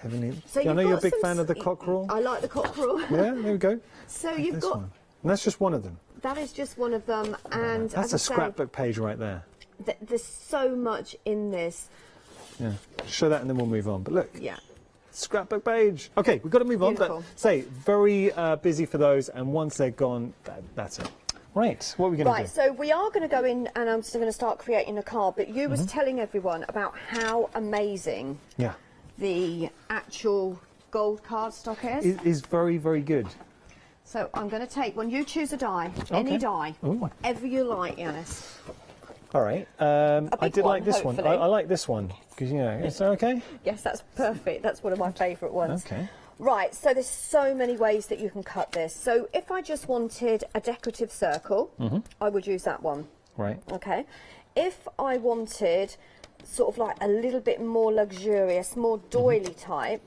Heavenly. So I know you're a big fan of the cockerel. I like the cockerel. Yeah, there we go. So you've got... One. And that's just one of them. That is just one of them, and that's a scrapbook page right there. There's so much in this. Yeah, show that and then we'll move on. But look, scrapbook page. Okay, we've got to move on. But say very busy for those, and once they're gone, that's it. Right, what are we going to do? Right, so we are going to go in, and I'm still going to start creating a card. But you was telling everyone about how amazing the actual gold cardstock is. It is very, very good. So I'm going to take, when you choose a die, any die, whatever you like, Yanis. All right. I did like this one. I like this one because, you know, is that okay? Yes, that's perfect. That's one of my favourite ones. Okay. Right, so there's so many ways that you can cut this. So if I just wanted a decorative circle, I would use that one. Right. Okay. If I wanted sort of like a little bit more luxurious, more doily type,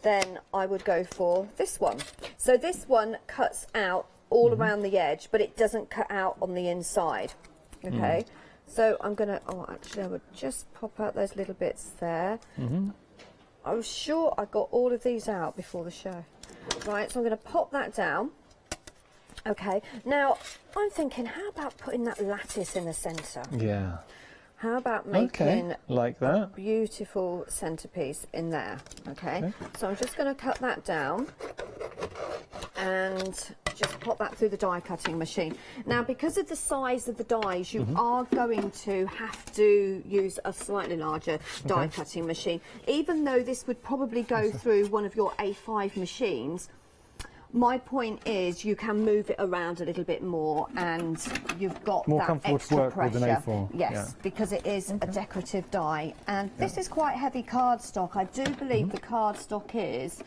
then I would go for this one. So this one cuts out all around the edge, but it doesn't cut out on the inside. Okay. So I'm going to, actually I would just pop out those little bits there. I was sure I got all of these out before the show. Right, so I'm going to pop that down. Okay, now I'm thinking, how about putting that lattice in the centre? Yeah. How about making like that. a beautiful centrepiece in there? Okay, so I'm just going to cut that down and just pop that through the die cutting machine. Now, because of the size of the dies, you are going to have to use a slightly larger die cutting machine. Even though this would probably go through one of your A5 machines, my point is you can move it around a little bit more and you've got more that comfortable extra to work pressure. with an A4. Yes, because it is a decorative die. And this is quite heavy cardstock. I do believe the cardstock is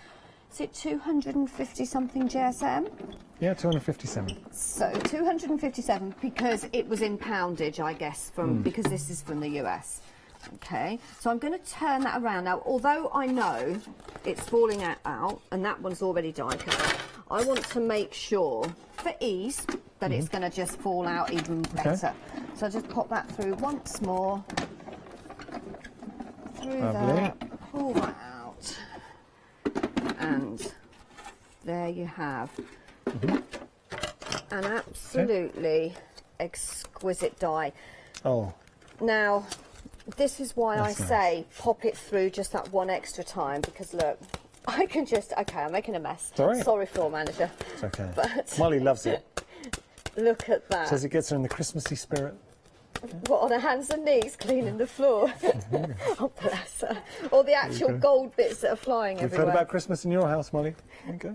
it 250 something GSM? Yeah, 257. So 257 because it was in poundage, I guess, from because this is from the US. Okay, so I'm going to turn that around now. Although I know it's falling out and that one's already die cut, I want to make sure, for ease, that it's going to just fall out even better. So I'll just pop that through once more. Through there, pull that out, and there you have an absolutely exquisite die. Oh. Now, this is why That's I say pop it through just that one extra time, because look, I can just, okay, I'm making a mess. Sorry. Sorry, floor manager. It's okay. But Molly loves it. Look at that. Says it gets her in the Christmassy spirit. What, on her hands and knees cleaning the floor? Oh, bless her. Or the actual gold bits that are flying We've everywhere. heard about Christmas in your house, Molly. Okay.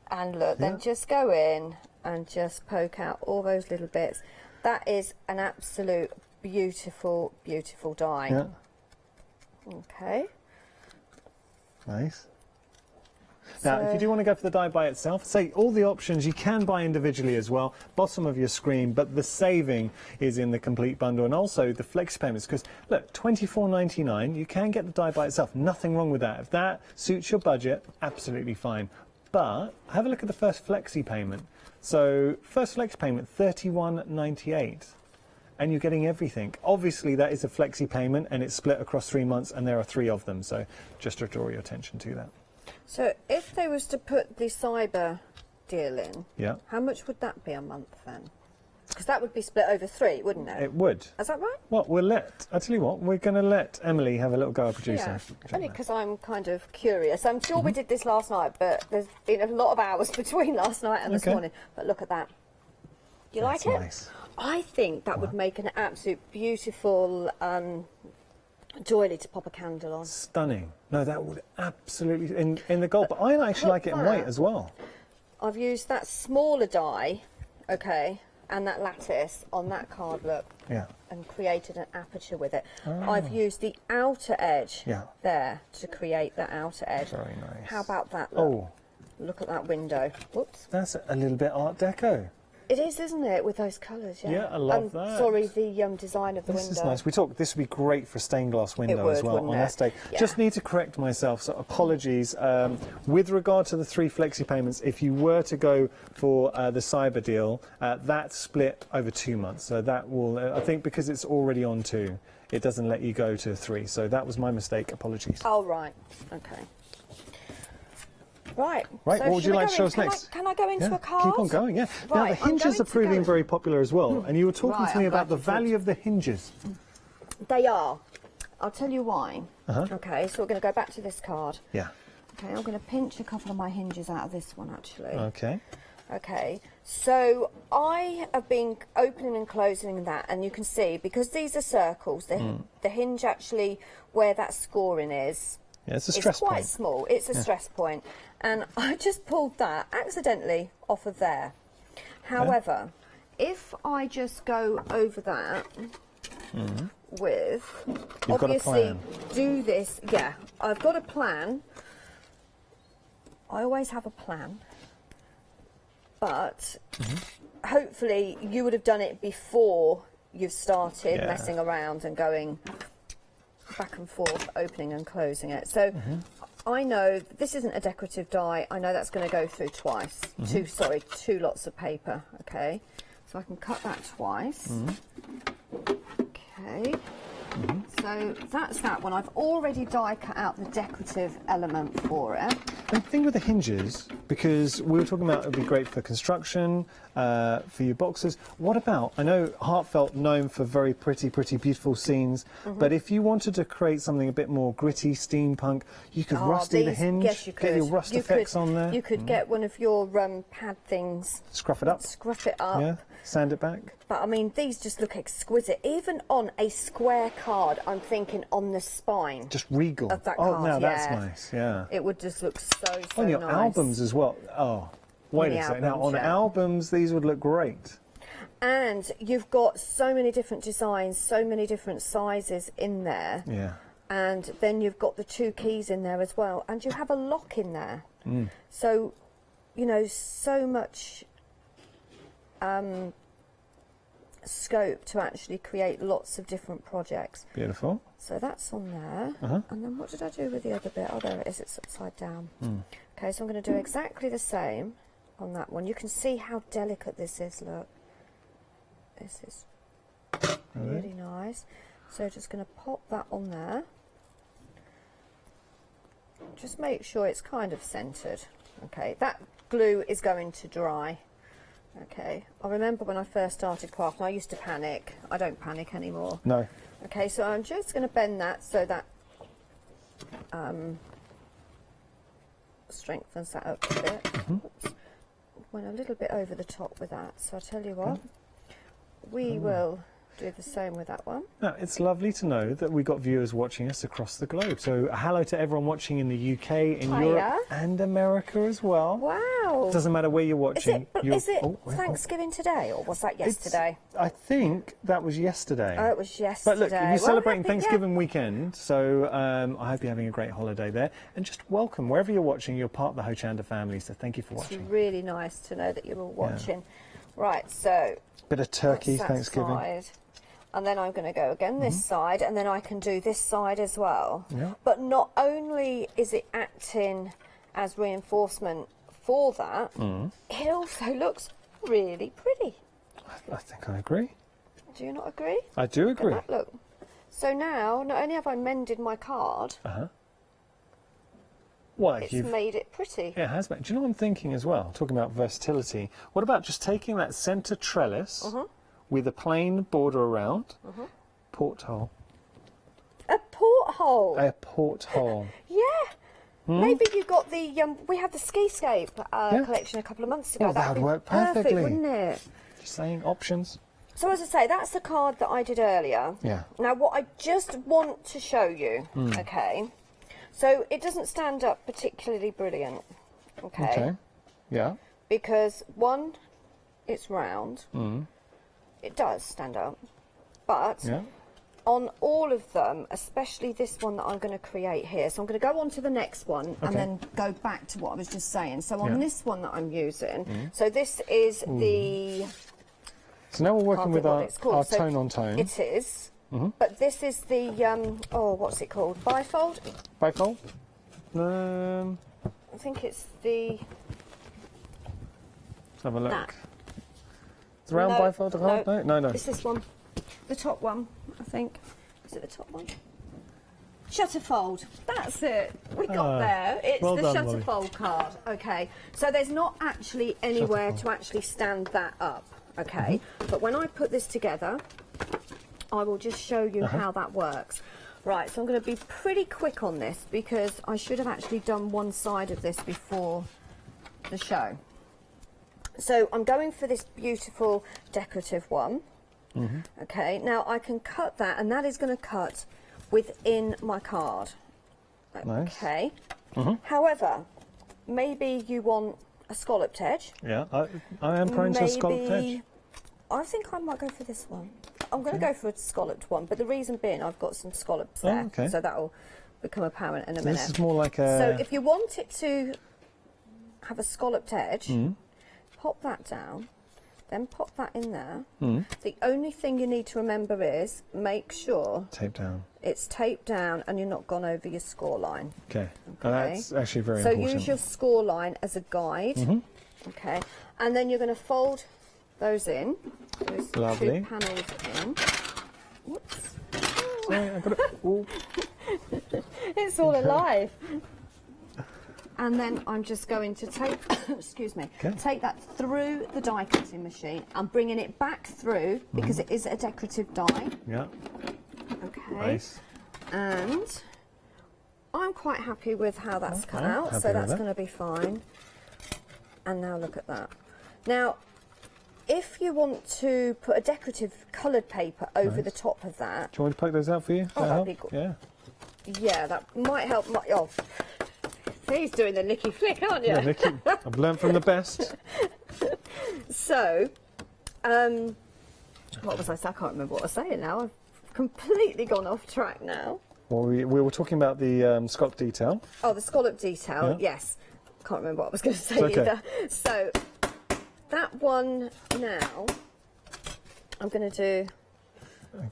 And look, then just go in and just poke out all those little bits. That is an absolute beautiful, beautiful die. Yeah. Okay. Nice. Now, if you do want to go for the die by itself, say all the options you can buy individually as well, bottom of your screen, but the saving is in the complete bundle, and also the flex payments, because look, $24.99, you can get the die by itself, nothing wrong with that. If that suits your budget, absolutely fine. But have a look at the first flexi payment. So first flex payment, $31.98. And you're getting everything. Obviously, that is a flexi payment, and it's split across 3 months, and there are 3 of them. So just to draw your attention to that. So if they was to put the cyber deal in, Yeah. how much would that be a month then? Because that would be split over 3, wouldn't it? It would. Is that right? Well, I'll tell you what, we're going to let Emily have a little go, our producer. Yeah, only because I'm kind of curious. I'm sure we did this last night, but there's been a lot of hours between last night and this morning. But look at that. Do you like it? Nice. I think that would make an absolute beautiful doily to pop a candle on. Stunning. No, that would absolutely, in the gold, but I actually like it in white as well. I've used that smaller die, okay, and that lattice on that card, look, and created an aperture with it. I've used the outer edge there to create that outer edge. Very nice. How about that, look? Look at that window. Whoops. That's a little bit Art Deco. It is, isn't it, with those colours, Yeah, I love that. Sorry, the design of the window. This is nice. This would be great for a stained glass window as well on that day. Yeah. Just need to correct myself, so apologies. With regard to the 3 flexi payments, if you were to go for the cyber deal, that's split over 2 months. So that will, I think because it's already on 2, it doesn't let you go to 3. So that was my mistake. Apologies. Oh, right. Okay. Right. Right, So what would you like to show us can next? Can I go into a card? Keep on going, yeah. Right, Now, the I'm hinges going are to proving go- very popular as well, and you were talking to me I'm about the glad you value of the hinges. They are. I'll tell you why. Okay, so we're going to go back to this card. Yeah. Okay, I'm going to pinch a couple of my hinges out of this one, actually. Okay. Okay, so I have been opening and closing that, and you can see, because these are circles, the hinge actually, where that scoring is, Yeah, it's a stress it's quite point. small. It's a stress point. And I just pulled that accidentally off of there. However, if I just go over that with, You've got a obviously, plan. do this, I've got a plan. I always have a plan, but hopefully you would have done it before you've started messing around and going back and forth, opening and closing it. So I know this isn't a decorative die. I know that's going to go through twice. Two lots of paper. Okay, so I can cut that twice. Okay. So that's that one. I've already die cut out the decorative element for it. The thing with the hinges, because we were talking about it would be great for construction, for your boxes. What about, I know Heartfelt known for very pretty, beautiful scenes, but if you wanted to create something a bit more gritty, steampunk, you could rusty the hinge, yes, you could. get your rust effects on there. You could get one of your pad things. Scruff it up. Scruff it up. Yeah, sand it back. But I mean, these just look exquisite. Even on a square card, I'm thinking on the spine. Just regal. Of that oh, card, now that's nice, yeah. It would just look so on your nice. albums as well. Oh, wait a second. Now, on albums, these would look great. And you've got so many different designs, so many different sizes in there. Yeah. And then you've got the 2 keys in there as well. And you have a lock in there. So, you know, so much scope to actually create lots of different projects. Beautiful. So that's on there. And then what did I do with the other bit? Oh, there it is. It's upside down. Okay, so I'm going to do exactly the same on that one. You can see how delicate this is, look. This is really nice. So just going to pop that on there. Just make sure it's kind of centred. Okay, that glue is going to dry. Okay, I remember when I first started crafting, I used to panic. I don't panic anymore. No. Okay, so I'm just going to bend that so that strengthens that up a bit. Oops. Went a little bit over the top with that. So I'll tell you what, we will do the same with that one. Now, it's lovely to know that we've got viewers watching us across the globe. So hello to everyone watching in the UK, in Europe and America as well. Wow. It doesn't matter where you're watching. Is it Thanksgiving today, or was that yesterday? I think that was yesterday. Oh, it was yesterday. But look, you're celebrating Thanksgiving weekend, so I hope you're having a great holiday there. And just welcome, wherever you're watching, you're part of the Hochanda family, so thank you for watching. It's really nice to know that you're all watching. Right, so... Bit of turkey, Thanksgiving. Side. And then I'm going to go again this side, and then I can do this side as well. Yeah. But not only is it acting as reinforcement for that, it also looks really pretty. I think I agree. Do you not agree? I do agree. Look at that, look. So now, not only have I mended my card, well, it's made it pretty. It has made. Do you know what I'm thinking as well? Talking about versatility. What about just taking that centre trellis with a plain border around, porthole. A porthole. A porthole. Yeah. Maybe you got the we had the Skiscape collection a couple of months ago. Well, that would work perfect, perfectly, wouldn't it? Just saying options. So as I say, that's the card that I did earlier. Yeah. Now what I just want to show you, okay, so it doesn't stand up particularly brilliant, okay? Yeah. Because one, it's round. It does stand up, but on all of them, especially this one that I'm going to create here, so I'm going to go on to the next one and then go back to what I was just saying. So on this one that I'm using, so this is the... So now we're working with our tone on tone. It is, but this is the, what's it called? Bifold? Bifold? I think it's the... Let's have a look. It's round bifold? No. It's this one. The top one, I think. Is it the top one? Shutterfold. That's it. We got there. It's well the done, Shutterfold card. Okay. So there's not actually anywhere to actually stand that up. Okay. But when I put this together, I will just show you how that works. Right. So I'm going to be pretty quick on this because I should have actually done one side of this before the show. So I'm going for this beautiful decorative one. Okay, now I can cut that, and that is going to cut within my card. Okay. However, maybe you want a scalloped edge. Yeah, I am prone to a scalloped edge. I think I might go for this one. I'm going to go for a scalloped one, but the reason being I've got some scallops there, so that will become apparent in a minute. This is more like a... So if you want it to have a scalloped edge, pop that down, then pop that in there. The only thing you need to remember is make sure tape down. It's taped down and you're not gone over your score line. Okay. Oh, that's actually very so important. So use your score line as a guide. Okay. And then you're going to fold those in. Those Lovely. 2 panels in. Whoops. Sorry, I got it. Ooh. It's all alive. And then I'm just going to take, excuse me, take that through the die cutting machine. I'm bringing it back through because it is a decorative die. Yeah. Okay. Nice. And I'm quite happy with how that's cut out, so that's going to be fine. And now look at that. Now, if you want to put a decorative coloured paper over the top of that... Do you want me to poke those out for you? Oh, that'd be good. Yeah. Yeah, that might help. Oh, he's doing the licky flick, aren't you? Yeah, Nicky. I've learned from the best. So, what was I saying? I can't remember what I was saying now. I've completely gone off track now. Well, we were talking about the scallop detail. Oh, the scallop detail, yes. Can't remember what I was going to say either. So, that one now, I'm going to do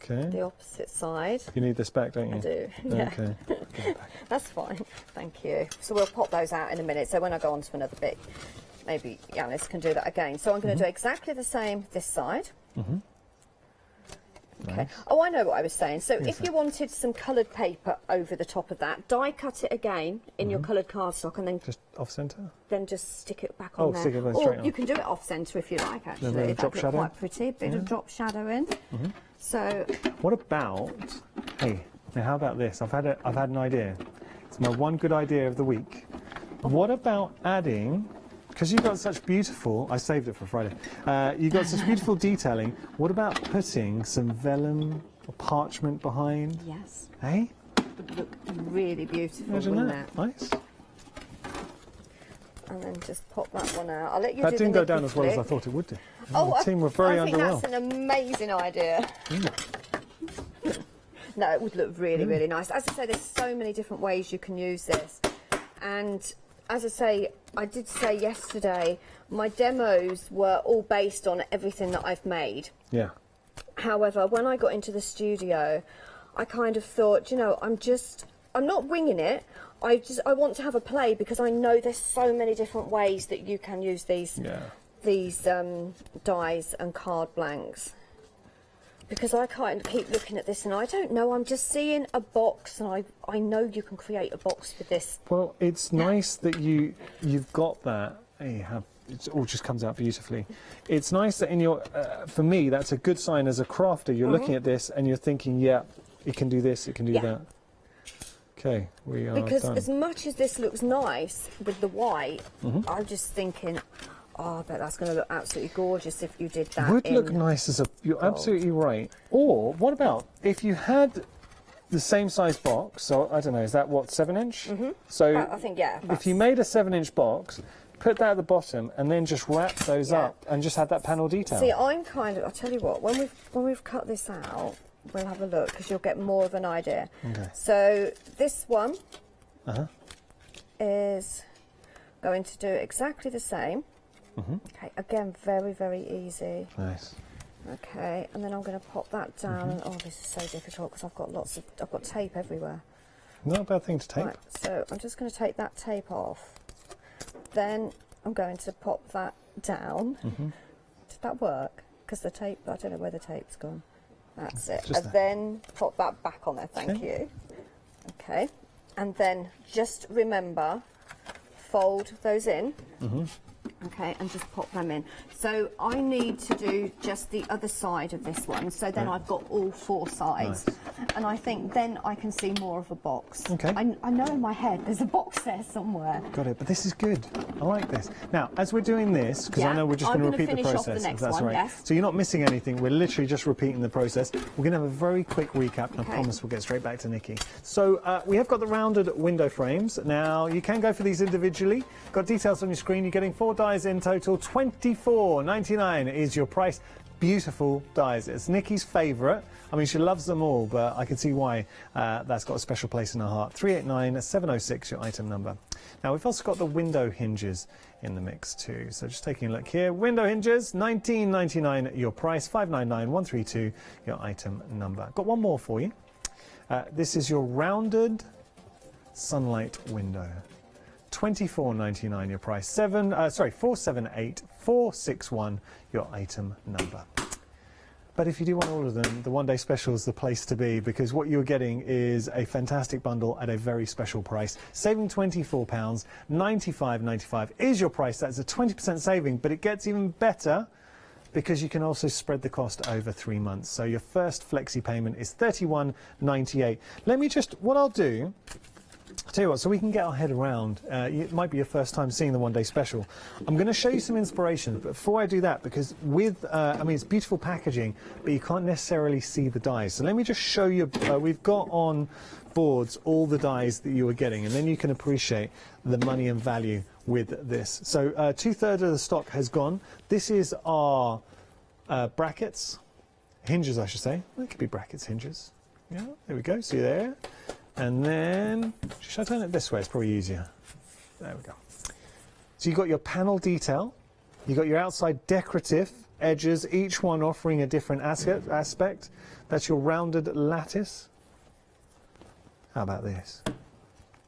the opposite side. You need this back, don't you? I do, yeah. Okay. That's fine, thank you. So we'll pop those out in a minute. So when I go on to another bit, maybe Yanis can do that again. So I'm going to do exactly the same this side. Okay. Nice. Oh, I know what I was saying. So if you wanted some coloured paper over the top of that, die cut it again in your coloured cardstock and then... Just off-centre? Then just stick it back on there. Stick it or straight on. You can do it off-centre if you like, actually. Then drop That'd shadow? look quite pretty. Bit of drop shadow in. So... What about... Hey, now how about this? I've had an idea. It's my one good idea of the week. What about adding... Because you've got such beautiful... I saved it for Friday. You've got such beautiful detailing. What about putting some vellum or parchment behind? Yes. Hey? It would look really beautiful, Imagine wouldn't that. it? Nice. And then just pop that one out. I'll let you That do didn't the go down licky as well as I flick. thought it would do. Oh, the team were very I think underwhelmed. that's an amazing idea. No, it would look really, really nice. As I say, there's so many different ways you can use this. And as I say, I did say yesterday, my demos were all based on everything that I've made. Yeah. However, when I got into the studio, I kind of thought, you know, I'm not winging it. I want to have a play because I know there's so many different ways that you can use these dies and card blanks. Because I can't keep looking at this and I don't know, I'm just seeing a box and I know you can create a box with this. Well, it's nice that you've got that. It all just comes out beautifully. It's nice that in your, for me, that's a good sign as a crafter. You're looking at this and you're thinking, yeah, it can do this, it can do that. Okay, we are Because done. as much as this looks nice with the white, I'm just thinking, oh, I bet that's going to look absolutely gorgeous if you did that. Would look nice as a... You're absolutely right. Or, what about if you had the same size box, so, I don't know, is that what, 7-inch? So, I think, yeah. if you made a 7-inch box, put that at the bottom, and then just wrap those up, and just have that panel detail. See, I'm kind of... I'll tell you what, when we've cut this out, we'll have a look, because you'll get more of an idea. Okay. So, this one is going to do exactly the same. Okay, again, very, very easy. Nice. Okay, and then I'm going to pop that down. Oh, this is so difficult because I've got tape everywhere. Not a bad thing to tape. Right, so I'm just going to take that tape off. Then I'm going to pop that down. Did that work? Because the tape, I don't know where the tape's gone. That's it. Just And then pop that back on there, thank you. Okay, and then just remember, fold those in. Okay, and just pop them in. So I need to do just the other side of this one, so then I've got all 4 sides. Nice. And I think then I can see more of a box. Okay. I know in my head there's a box there somewhere. Got it, but this is good. I like this. Now, as we're doing this, because I know we're just I'm going to gonna repeat the finish off process, the if next that's one, right. yes. So you're not missing anything. We're literally just repeating the process. We're going to have a very quick recap, and I promise we'll get straight back to Nikki. So we have got the rounded window frames. Now, you can go for these individually. Got details on your screen. You're getting 4 dies in total. $24.99 is your price. beautiful dies. It's Nikki's favourite. I mean, she loves them all, but I can see why that's got a special place in her heart. 389-706, your item number. Now, we've also got the window hinges in the mix too. So just taking a look here. Window hinges, $19.99 your price, $599-132 your item number. Got one more for you. This is your rounded sunlight window. $24.99 your price. $478-461 your item number. But if you do want all of them, the one-day special is the place to be, because what you're getting is a fantastic bundle at a very special price. Saving £24, $95.95 is your price. That's a 20% saving, but it gets even better because you can also spread the cost over 3 months. So your first flexi payment is $31.98. Let me just, what I'll do, I'll tell you what, so we can get our head around, it might be your first time seeing the one-day special. I'm going to show you some inspiration, but before I do that, because with, I mean, it's beautiful packaging, but you can't necessarily see the dies. So let me just show you, we've got on boards all the dies that you are getting, and then you can appreciate the money and value with this. So 2/3 of the stock has gone. This is our brackets, hinges I should say. Well, it could be brackets, hinges. Yeah, there we go, see there. And then, should I turn it this way? It's probably easier. There we go. So you've got your panel detail, you've got your outside decorative edges, each one offering a different aspect. That's your rounded lattice. How about this?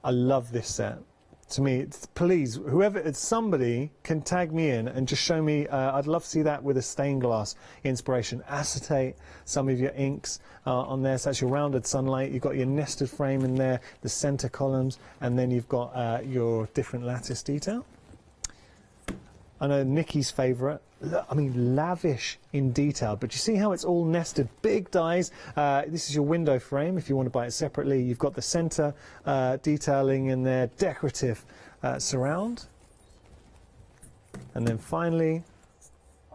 I love this set. To me, please, whoever, somebody can tag me in and just show me, I'd love to see that with a stained glass inspiration. Acetate some of your inks on there, so that's your rounded sunlight. You've got your nested frame in there, the center columns, and then you've got your different lattice detail. I know Nikki's favourite. I mean, lavish in detail, but you see how it's all nested, big dies. This is your window frame if you want to buy it separately. You've got the center detailing in there, decorative surround, and then finally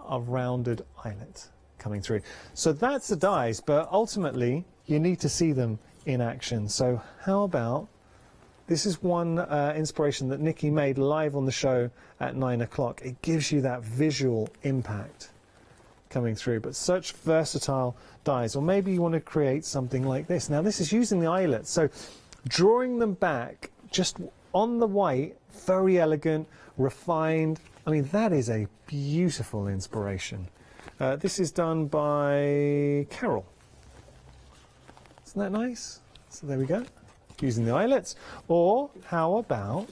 a rounded eyelet coming through. So that's the dies, but ultimately you need to see them in action. So how about, this is one inspiration that Nikki made live on the show at 9 o'clock. It gives you that visual impact coming through, but such versatile dies. Or maybe you want to create something like this. Now this is using the eyelets, so drawing them back just on the white, very elegant, refined. I mean, that is a beautiful inspiration. This is done by Carol. Isn't that nice? So there we go. Using the eyelets. Or how about,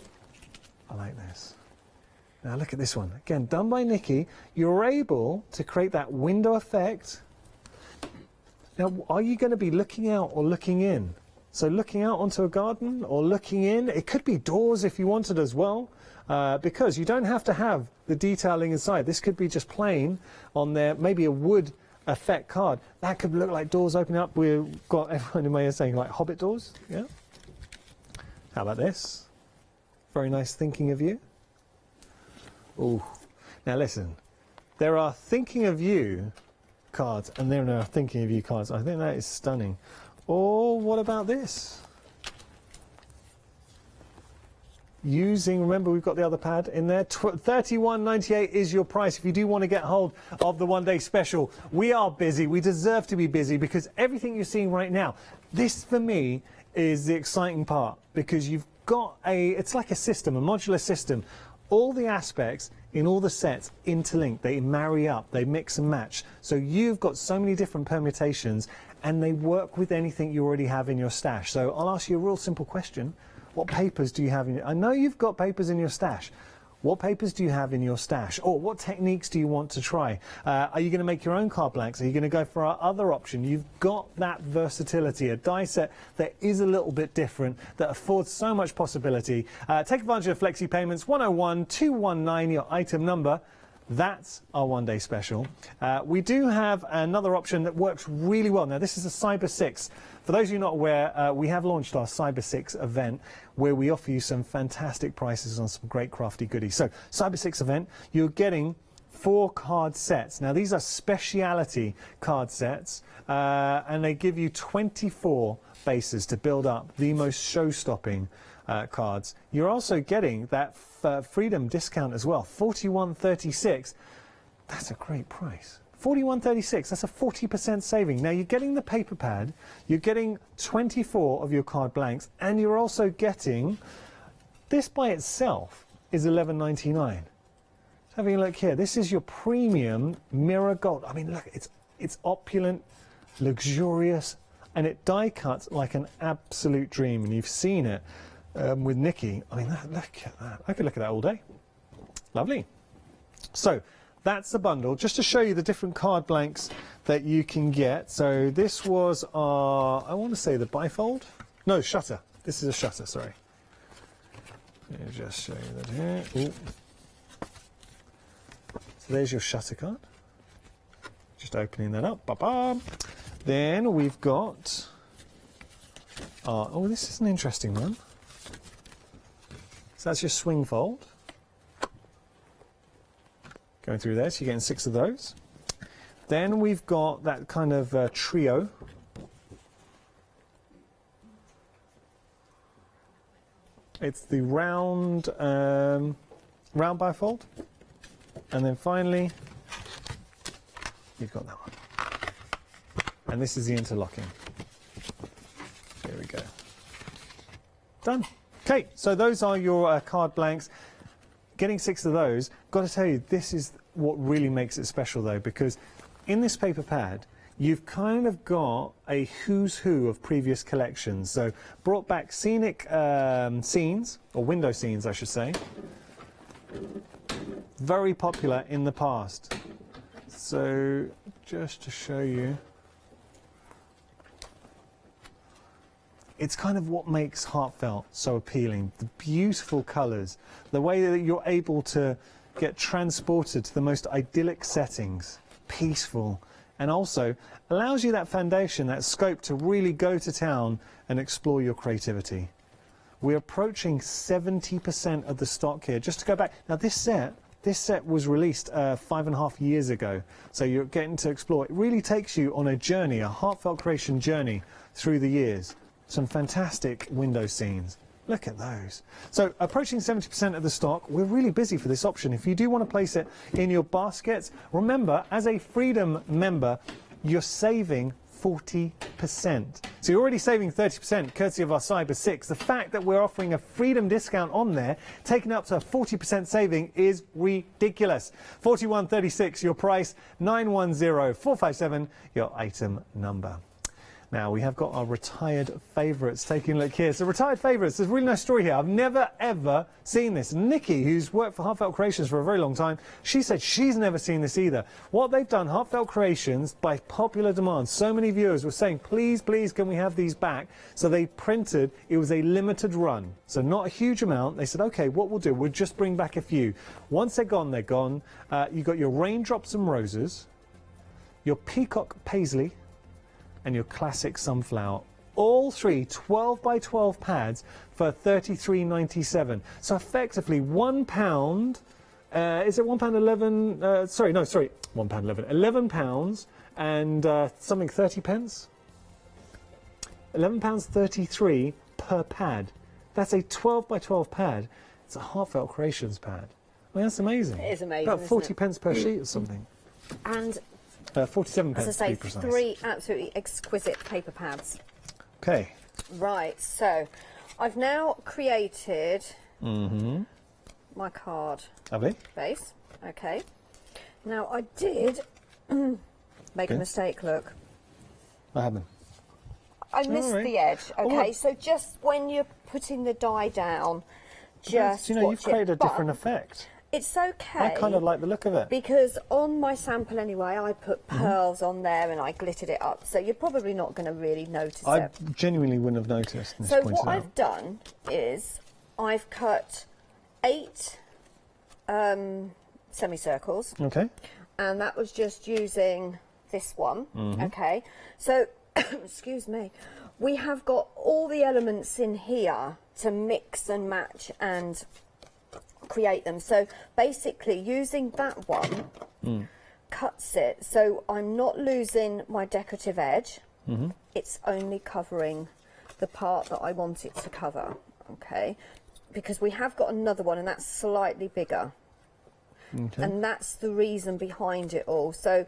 I like this. Now look at this one. Again, done by Nikki. You're able to create that window effect. Now, are you going to be looking out or looking in? So looking out onto a garden or looking in. It could be doors if you wanted as well, because you don't have to have the detailing inside. This could be just plain on there, maybe a wood effect card. That could look like doors opening up. We've got everyone in my ear saying like Hobbit doors. Yeah. How about this? Very nice thinking of you. Ooh. Now listen, there are thinking of you cards and there are thinking of you cards. I think that is stunning. Or what about this? Using, remember we've got the other pad in there, $31.98 is your price if you do want to get hold of the one-day special. We are busy, we deserve to be busy, because everything you're seeing right now, this for me is the exciting part, because you've got it's like a system, a modular system. All the aspects in all the sets interlink, they marry up, they mix and match. So you've got so many different permutations and they work with anything you already have in your stash. So I'll ask you a real simple question. What papers do you have in your, I know you've got papers in your stash. What papers do you have in your stash? Or what techniques do you want to try? Are you going to make your own card blanks? Are you going to go for our other option? You've got that versatility, a die set that is a little bit different, that affords so much possibility. Take advantage of flexi payments, 101-219, your item number. That's our one-day special. We do have another option that works really well. Now, this is a Cyber 6. For those of you not aware, we have launched our Cyber 6 event where we offer you some fantastic prices on some great crafty goodies. So, Cyber 6 event, you're getting 4 card sets. Now, these are speciality card sets, and they give you 24 bases to build up the most show-stopping cards. You're also getting that Freedom discount as well, $41.36. That's a great price. 41.36, that's a 40% saving. Now you're getting the paper pad, you're getting 24 of your card blanks, and you're also getting, this by itself is $11.99. Having a look here, this is your premium mirror gold. I mean, look, it's opulent, luxurious, and it die cuts like an absolute dream, and you've seen it with Nikki. I mean, look at that. I could look at that all day. Lovely. So that's the bundle, just to show you the different card blanks that you can get. So this was our, I want to say the bifold? No, shutter. This is a shutter, sorry. Let me just show you that here. Ooh. So there's your shutter card. Just opening that up. Ba-bam. Then we've got, oh, this is an interesting one. So that's your swing fold. Going through there, so you're getting 6 of those. Then we've got that kind of trio. It's the round bifold. And then finally, you've got that one. And this is the interlocking. There we go. Done. Okay, so those are your card blanks. Getting 6 of those, got to tell you, this is what really makes it special though, because in this paper pad, you've kind of got a who's who of previous collections. So brought back scenic scenes, or window scenes I should say. Very popular in the past. So just to show you, it's kind of what makes Heartfelt so appealing. The beautiful colours, the way that you're able to get transported to the most idyllic settings, peaceful, and also allows you that foundation, that scope to really go to town and explore your creativity. We're approaching 70% of the stock here. Just to go back, now this set was released 5.5 years ago, so you're getting to explore. It really takes you on a journey, a Heartfelt creation journey through the years. Some fantastic window scenes. Look at those. So approaching 70% of the stock. We're really busy for this option. If you do want to place it in your baskets, remember, as a Freedom member, you're saving 40%. So you're already saving 30% courtesy of our Cyber 6. The fact that we're offering a Freedom discount on there, taking up to a 40% saving, is ridiculous. 41.36 your price, 910457 your item number. Now, we have got our retired favourites. Taking a look here. So, retired favourites, there's a really nice story here. I've never, ever seen this. Nikki, who's worked for Heartfelt Creations for a very long time, she said she's never seen this either. What they've done, Heartfelt Creations, by popular demand, so many viewers were saying, please, please, can we have these back? So they printed, it was a limited run. So not a huge amount. They said, OK, what we'll do, we'll just bring back a few. Once they're gone, they're gone. You've got your Raindrops and Roses, your Peacock Paisley, and your classic sunflower. All three 12 by 12 pads for $33.97. So effectively £1, is it £1.11? Sorry, no, sorry, £1.11. £11 and something 30 pence? £11.33 per pad. That's a 12 by 12 pad. It's a Heartfelt Creations pad. I mean, that's amazing. It is amazing. About 40 pence per sheet or something. And 47 pence, as I say, to be precise. 3 absolutely exquisite paper pads. Okay. Right, so I've now created my card Lovely. base. Okay. Now I did make a mistake, look. I haven't. I missed the edge, okay? So just when you're putting the die down, just you know, you've watch created it. a different effect. It's okay. I kind of like the look of it. Because on my sample anyway, I put pearls on there and I glittered it up. So you're probably not going to really notice it. I genuinely wouldn't have noticed. So what I've done is I've cut 8 semicircles. Okay. And that was just using this one. Okay. So, excuse me. We have got all the elements in here to mix and match and create them. So basically using that one cuts it, so I'm not losing my decorative edge. It's only covering the part that I want it to cover. Okay, because we have got another one and that's slightly bigger. And that's the reason behind it all. So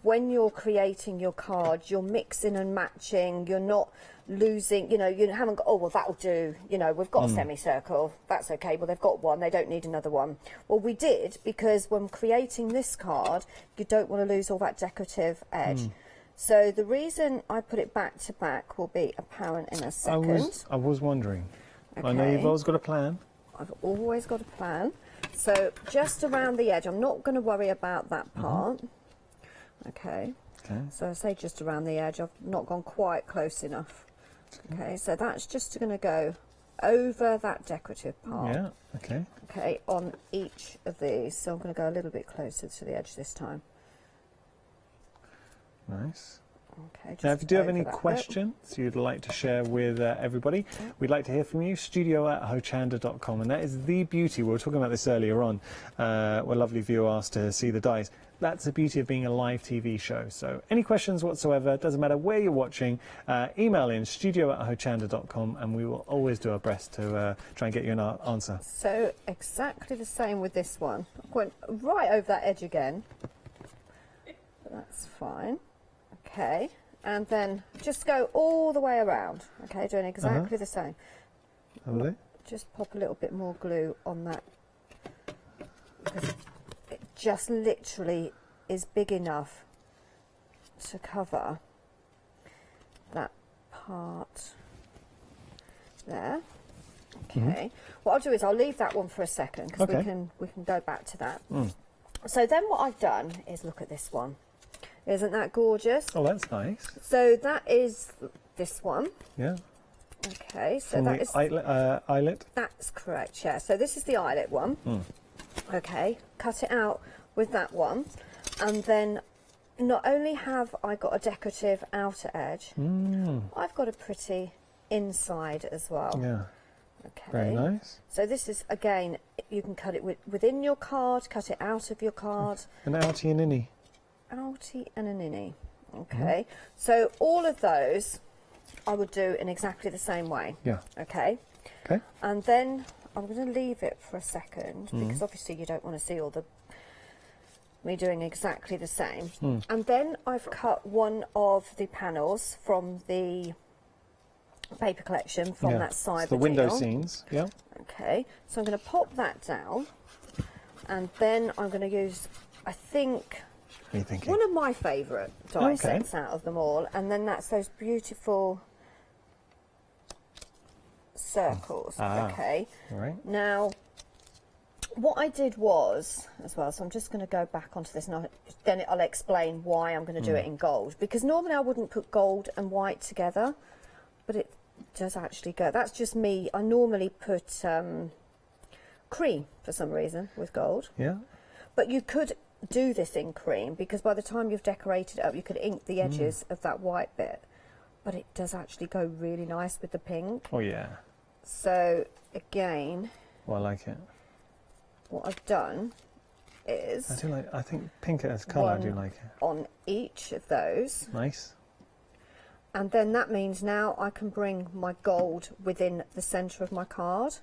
when you're creating your card, you're mixing and matching, you're not losing, you know, you haven't got, oh, well, that'll do, you know, we've got a semicircle, that's okay, well, they've got one, they don't need another one. Well, we did, because when creating this card, you don't want to lose all that decorative edge. So the reason I put it back to back will be apparent in a second. I was wondering. Okay. I know you've always got a plan. I've always got a plan. So just around the edge, I'm not going to worry about that part. Okay. So I say just around the edge, I've not gone quite close enough. Okay, so that's just going to go over that decorative part. Yeah, okay. Okay, on each of these. So I'm going to go a little bit closer to the edge this time. Nice. Okay, Now, if you do have any that questions you'd like to share with everybody, we'd like to hear from you, studio@hochanda.com. And that is the beauty, we were talking about this earlier on, where a lovely viewer asked to see the dies. That's the beauty of being a live TV show. So any questions whatsoever, doesn't matter where you're watching, email in studio@hochanda.com, and we will always do our best to try and get you an answer. So exactly the same with this one. I went right over that edge again. But that's fine. Okay, and then just go all the way around. Okay, doing exactly the same. Lovely. Just pop a little bit more glue on that, because it just literally is big enough to cover that part there. Okay, what I'll do is I'll leave that one for a second, because we can go back to that. So then what I've done is look at this one. Isn't that gorgeous? Oh, that's nice. So that is this one. Yeah. Okay, so From that the is eyelet. That's correct. Yeah. So this is the eyelet one. Okay, cut it out with that one, and then not only have I got a decorative outer edge, I've got a pretty inside as well. Yeah. Okay. Very nice. So this is, again, you can cut it within your card, cut it out of your card. An outie and innie. Outie and an innie. Okay, so all of those I would do in exactly the same way. Yeah. Okay. Okay. And then I'm going to leave it for a second, because obviously you don't want to see all the me doing exactly the same. And then I've cut one of the panels from the paper collection from that side. The window scenes. Yeah. Okay, so I'm going to pop that down, and then I'm going to use, I think, What are you thinking? one of my favourite die sets out of them all, and then that's those beautiful circles. Okay. All right. Now, what I did was, as well, so I'm just going to go back onto this, and then I'll explain why I'm going to do it in gold. Because normally I wouldn't put gold and white together, but it does actually go. That's just me. I normally put cream for some reason with gold. Yeah. But you could do this in cream, because by the time you've decorated it up, you could ink the edges of that white bit. But it does actually go really nice with the pink. Oh, yeah. So, again, Well, I like it. what I've done is I do like. I think pink as colour. I do one like it. on each of those, Nice. and then that means now I can bring my gold within the centre of my card.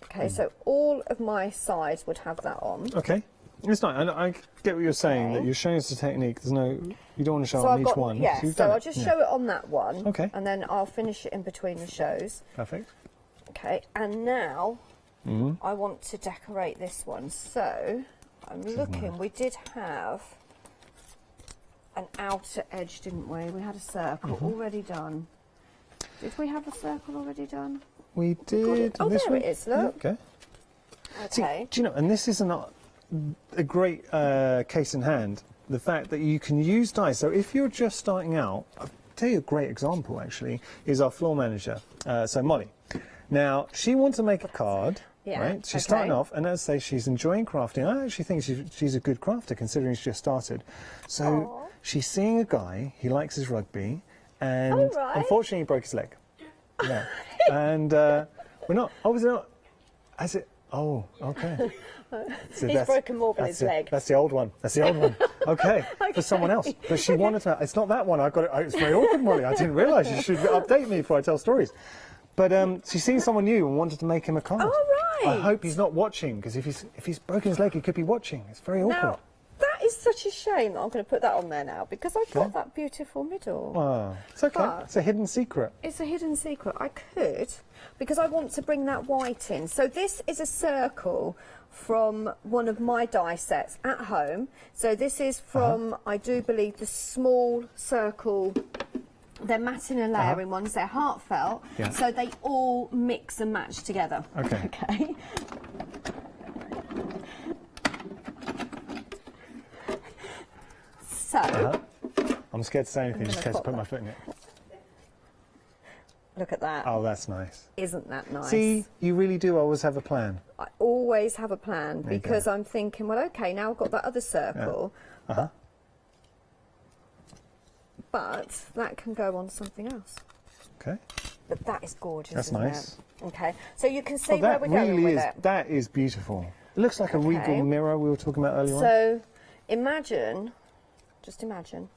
Okay, so all of my sides would have that on. Okay. It's not. I get what you're saying. That you're showing us the technique. There's no. You don't want to show it on I've each got, one. yeah, you've so done I'll it. just show it on that one. Okay. And then I'll finish it in between the shows. Perfect. Okay, and now I want to decorate this one. So I'm looking. We did have an outer edge, didn't we? We had a circle already done. Did we have a circle already done? We did. Oh, this there one? it is, look. Okay. See, Okay. do you know? And this is a great case in hand. The fact that you can use dies. So if you're just starting out, I'll tell you a great example. Actually, is our floor manager. So Molly. Now she wants to make a card. Yeah, Right. She's okay. starting off, and as I say, she's enjoying crafting. I actually think she's a good crafter, considering she's just started. So she's seeing a guy. He likes his rugby, and Oh, right. unfortunately, he broke his leg. Yeah. And we're not. Obviously not. Has it? Oh, okay. So He's broken more than his leg. That's the old one. That's the old one. Okay, for someone else. But she wanted to. It's not that one. I got it. It's very awkward, Molly. I didn't realise. You should update me before I tell stories. But she's seen someone new and wanted to make him a card. Oh, right. I hope he's not watching, because if he's broken his leg, he could be watching. It's very awkward. Now, that is such a shame that I'm going to put that on there now because I've got that beautiful middle. Oh, it's okay. But it's a hidden secret. it's a hidden secret. I could, because I want to bring that white in. So this is a circle from one of my die sets at home. So this is from, I do believe, the small circle. They're matting and layering ones. They're heartfelt. Yeah. So they all mix and match together. Okay. Okay. So, I'm scared to say anything just in case I put my foot in it. look at that. Oh, that's nice. Isn't that nice? See, you really do always have a plan. I always have a plan There you because go. I'm thinking, well, okay, now I've got that other circle, but that can go on something else. Okay. But that is gorgeous. That's isn't nice. It? Okay, so you can see Oh, where that we're going really with is. it. That is beautiful. It looks like a regal mirror we were talking about earlier on. So imagine, just imagine.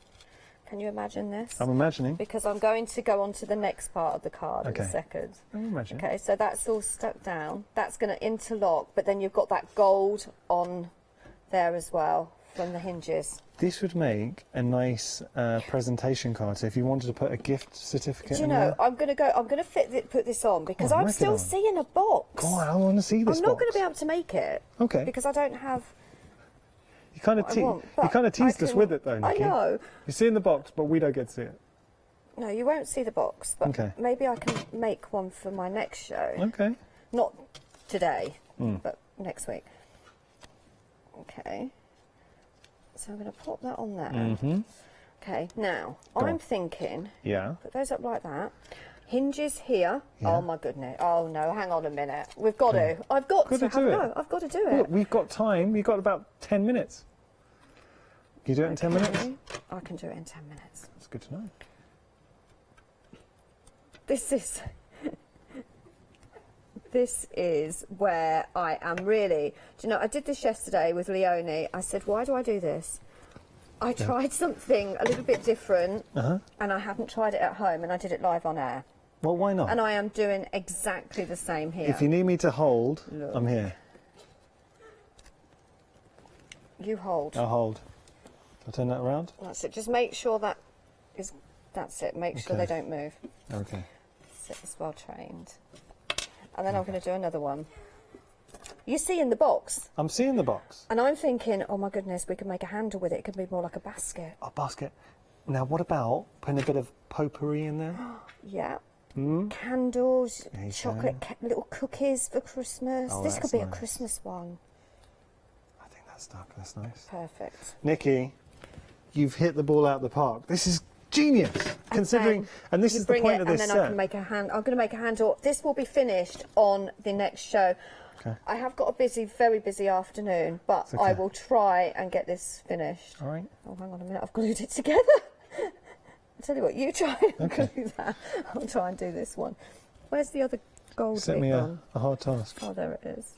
Can you imagine this? I'm imagining. Because I'm going to go on to the next part of the card in a second. I'm imagining. Okay, so that's all stuck down. That's going to interlock, but then you've got that gold on there as well from the hinges. This would make a nice presentation card. So if you wanted to put a gift certificate Do you in know, there. I'm going to put this on because Oh, I'm whack it still on. seeing a box. God, I want to see this I'm not box. going to be able to make it. Okay. Because I don't have You kind of what I want, you but kind of teased I us can- with it though, Nikki. I know. You see in the box, but we don't get to see it. No, you won't see the box, but Okay. maybe I can make one for my next show. Okay. Not today, Hmm. but next week. Okay. So I'm going to pop that on there. Mm-hmm. Okay, now, Go I'm on. thinking, Yeah. put those up like that. Hinges here. Yeah. Oh my goodness. Oh no, hang on a minute. We've got to. I've got Got to to have do a it. go. I've got to do it. Look, we've got time. We've got about 10 minutes. Can you do it in 10 minutes? Okay, I can do it in 10 minutes. That's good to know. This is where I am really. Do you know, I did this yesterday with Leonie. I said, why do I do this? I tried something a little bit different, and I haven't tried it at home, and I did it live on air. Well, why not? And I am doing exactly the same here. If you need me to hold, Look. I'm here. You hold. I'll hold. I'll turn that around. That's it. Just make sure that is. That's it. Make sure Okay. they don't move. Okay. So it's well trained. And then I'm going to do another one. You see in the box, I'm seeing the box. and I'm thinking, oh my goodness, we can make a handle with it. It could be more like a basket. A basket. Now, what about putting a bit of potpourri in there? Yeah. Candles, There you chocolate, go. little cookies for Christmas. Oh, This could that's be a nice. Christmas one. I think that's stuck. That's nice. Perfect. Nikki, you've hit the ball out of the park. This is genius, considering, and this You is the bring point it, of and this then I set. can make a hand. I'm going to make a handle. This will be finished on the next show. Okay. I have got a busy, very busy afternoon, but It's okay. I will try and get this finished. All right. Oh, hang on a minute. I've glued it together. I'll tell you what. You try and Okay. do that. I'll try and do this one. Where's the other gold Set bit me gone? a hard task. Oh, there it is.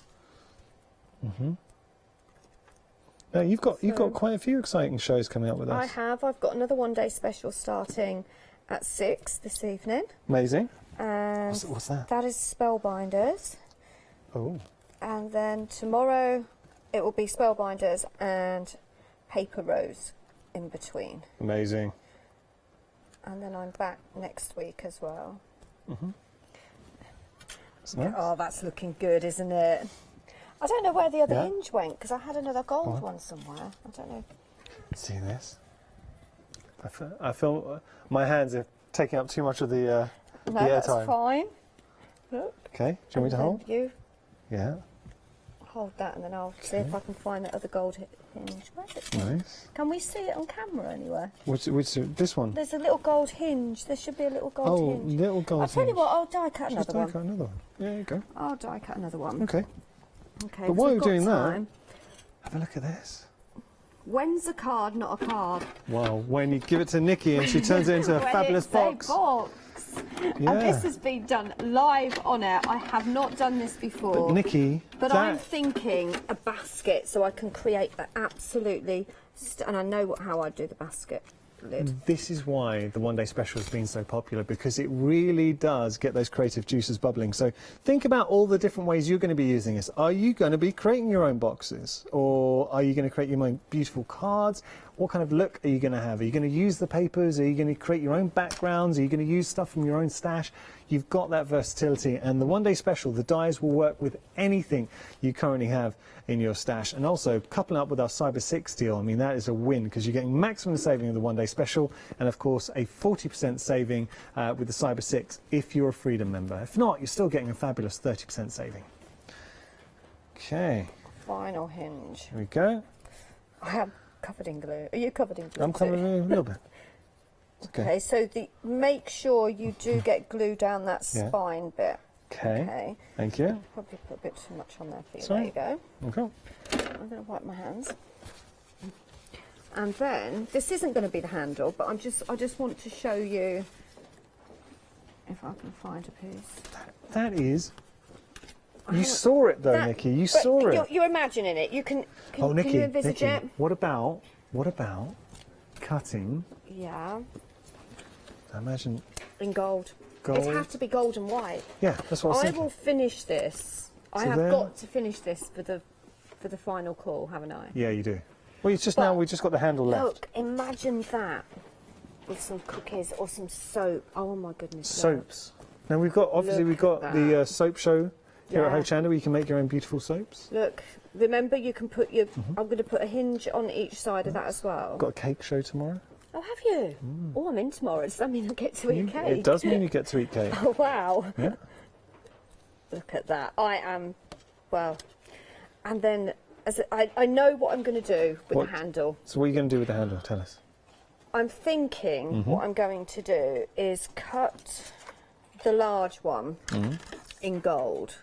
Now, you've got quite a few exciting shows coming up with us. I have. I've got another one-day special starting at 6 this evening. Amazing. And What's that? that is Spellbinders. Oh, And then tomorrow it will be Spellbinders and Paper Rose in between. amazing. And then I'm back next week as well. That's nice. Oh, that's looking good, isn't it? I don't know where the other Yeah. hinge went because I had another gold one somewhere. I don't know. See this? I feel my hands are taking up too much of the No, air that's time. fine. Look. Okay, do you want me to And then hold? You Yeah, hold that and then I'll see if I can find that other gold hinge. Where's it? nice. Can we see it on camera anywhere? Which this one? There's a little gold hinge. There should be a little gold Oh, hinge. little gold I'll tell you hinge. what, I'll die cut Just another one. take out another one. Yeah, you go. I'll die cut another one. Okay. Okay. But while we've you're got doing that- time. Have a look at this. When's a card not a card? Wow, when you give it to Nikki and she turns it into a When fabulous it's a box. And Yeah. this has been done live on air. I have not done this before. But Nikki, But I'm that thinking a basket so I can create that absolutely. And I know how I do the basket. lid. This is why the one day special has been so popular, because it really does get those creative juices bubbling. So think about all the different ways you're going to be using this. Are you going to be creating your own boxes, or are you going to create your own beautiful cards? What kind of look are you going to have? Are you going to use the papers? Are you going to create your own backgrounds? Are you going to use stuff from your own stash? You've got that versatility, and the one day special, the dies will work with anything you currently have in your stash. And also coupling up with our Cyber 6 deal, I mean, that is a win, because you're getting maximum saving of the one day special, and of course a 40% saving with the Cyber 6 if you're a Freedom member. If not, you're still getting a fabulous 30% saving. Okay. Final hinge. Here we go. I am covered in glue. Are you covered in glue? I'm covered in a little bit. Okay, so make sure you do get glue down that spine bit. Okay. Thank you. Probably put a bit too much on there for you. Sorry. There you go. Okay. I'm going to wipe my hands. And then this isn't going to be the handle, but I just want to show you if I can find a piece. That is. You saw it though, Nikki. You saw it. You're imagining it. You can. Oh, Nikki. Can you envisage Nikki, it? What about cutting? Yeah. Imagine. In gold. Gold. It has to be gold and white. Yeah, that's what I was thinking. will finish this. I have got to finish this for the final call, haven't I? Yeah, you do. Well, it's just now we've just got the handle left. Look, imagine that with some cookies or some soap. Oh my goodness. Soaps. Now we've got the soap show here at Hochanda where you can make your own beautiful soaps. Look, remember you can put your. I'm going to put a hinge on each side of that as well. Got a cake show tomorrow. Oh, have you? Oh, I'm in tomorrow. Does that mean I get to eat cake? It does mean you get to eat cake. Oh, wow. Yeah. Look at that. I am, well, and then I know what I'm going to do with the handle. So what are you going to do with the handle? Tell us. I'm thinking what I'm going to do is cut the large one in gold.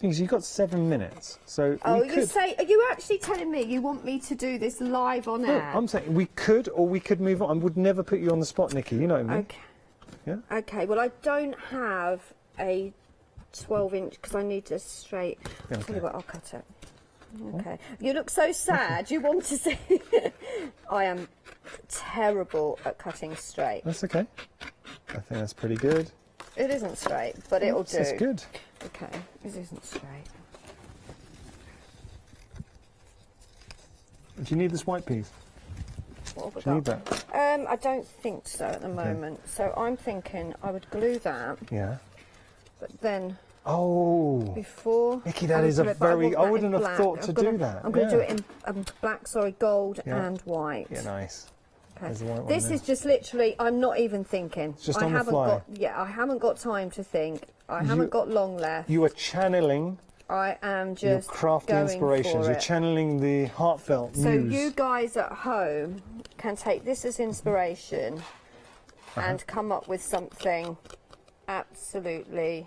You've got 7 minutes, so are you actually telling me you want me to do this live on air? I'm saying we could, or we could move on. I would never put you on the spot, Nikki. You know me. Okay. Yeah. Okay. Well, I don't have a 12-inch because I need a straight. Okay. Tell you what, I'll cut it. Okay. You look so sad. You want to see? I am terrible at cutting straight. That's okay. I think that's pretty good. It isn't straight, but it'll do. It's good. Okay, this isn't straight. Do you need this white piece? What have we Do you got? need that? I don't think so at the moment. So I'm thinking I would glue that. Yeah. But then before... Nikki, that is a very... I wouldn't have thought to do that. I'm going to do it in black, gold and white. Yeah, nice. Okay. This is just literally, I'm not even thinking. It's just on the fly. I haven't got time to think. I haven't got long left. You are channeling... I am just your crafty inspirations. You're channeling the heartfelt muse. So you guys at home can take this as inspiration and come up with something absolutely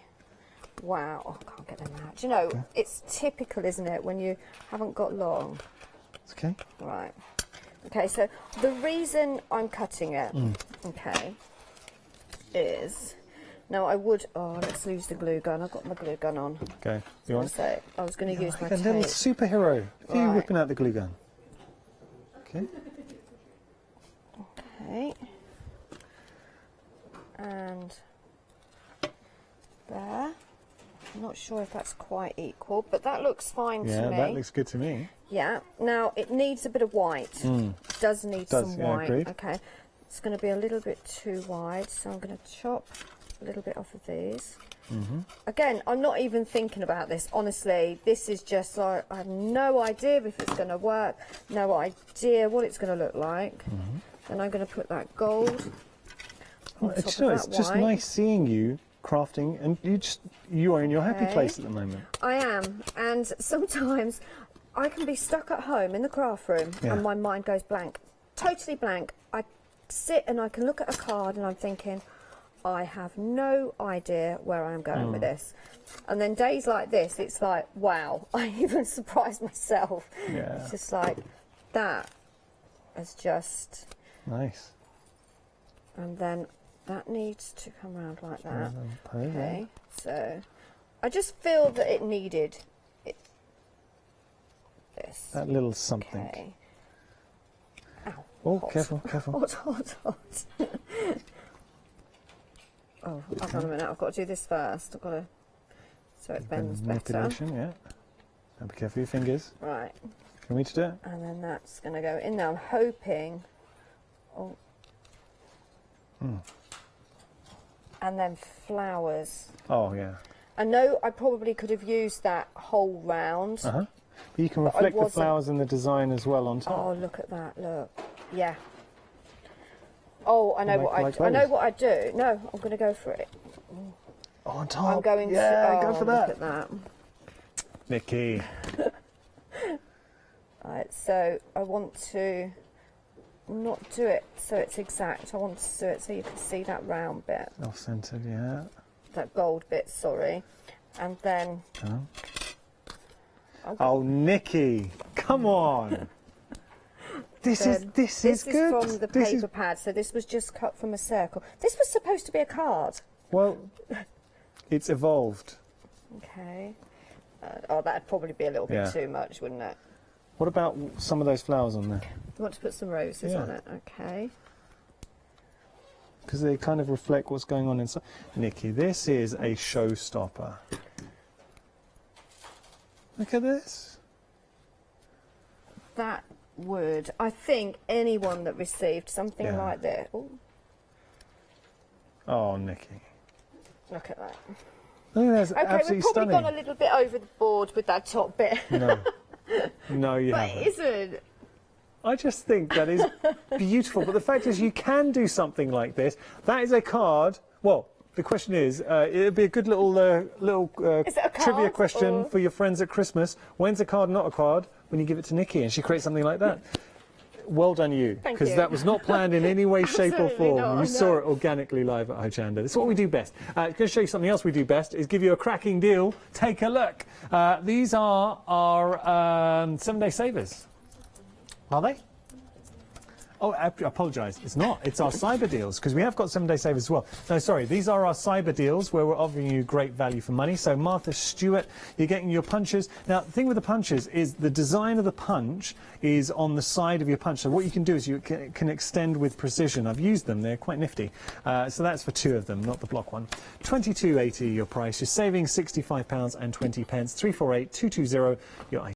wow. Oh, I can't get them out. Do you know, it's typical, isn't it, when you haven't got long? Okay. Right. Okay, so the reason I'm cutting it, is... No, I would... Oh, let's lose the glue gun. I've got my glue gun on. Okay. You want to I was going to use my tape. tape. A little superhero. Are you whipping out the glue gun? Okay. Okay. And there. I'm not sure if that's quite equal, but that looks fine to me. Yeah, that looks good to me. Yeah. Now, it needs a bit of white. Does need some white. Agreed. Okay. It's going to be a little bit too wide, so I'm going to chop a little bit off of these. Again, I'm not even thinking about this, honestly. This is just like, I have no idea if it's going to work, no idea what it's going to look like. Then I'm going to put that gold on top of that it's just nice seeing you crafting, and you are in your happy place at the moment. I am, and sometimes I can be stuck at home in the craft room and my mind goes blank, totally blank. I sit and I can look at a card and I'm thinking, I have no idea where I'm going with this. And then days like this, it's like, wow, I even surprised myself. Yeah. It's just like, that is just... Nice. And then that needs to come around like that. Okay, so I just feel that it needed this. That little something. Okay. Ow. Oh, careful, careful. Hot. Oh, hold on a minute. I've got to do this first. I've got to, so it bends better. Manipulation, yeah. Now be careful with your fingers. Right. Can we to do it? And then that's going to go in there. I'm hoping. Oh. And then flowers. Oh, yeah. I know I probably could have used that whole round. But you can reflect the flowers and the design as well on top. Oh, look at that! Look, yeah. Oh, I know Like I know what I do. No, I'm going to go for it. Oh, on top. I'm going yeah, to. go for that. Look at that. Nikki. Right, so I want to not do it so it's exact. I want to do it so you can see that round bit. Off-centered, yeah. That gold bit, sorry. And then... Oh, Nikki, come on. This is good. This is from the paper pad, so this was just cut from a circle. This was supposed to be a card. Well, it's evolved. Okay. Oh, that'd probably be a little bit too much, wouldn't it? What about some of those flowers on there? You want to put some roses on it? Okay. Because they kind of reflect what's going on inside. Nikki, this is a showstopper. Look at this. That would, I think, anyone that received something like this. Ooh, Oh, Nikki. look at that. Oh, that's Okay, absolutely we've probably stunning. gone a little bit over the board with that top bit. No. No, you But haven't. it isn't. I just think that is beautiful. But the fact is, you can do something like this. That is a card. Well, the question is, it'd be a good little Is it a trivia card, question or- for your friends at Christmas. When's a card not a card? When you give it to Nikki and she creates something like that. Well done, you. Thank Because you. that was not planned in any way, shape, or Absolutely form. not, You saw it organically live at Hochanda. This is what we do best. I'm going to show you something else we do best. Is give you a cracking deal. Take a look. These are our 7-day savers. Are they? Oh, I apologise. It's not. It's our cyber deals, because we have got 7-day savers as well. No, sorry. These are our cyber deals where we're offering you great value for money. So Martha Stewart, you're getting your punches. Now, the thing with the punches is the design of the punch is on the side of your punch. So what you can do is you can extend with precision. I've used them. They're quite nifty. So that's for 2 of them, not the block one. £22.80 your price. You're saving £65.20. 348 220 your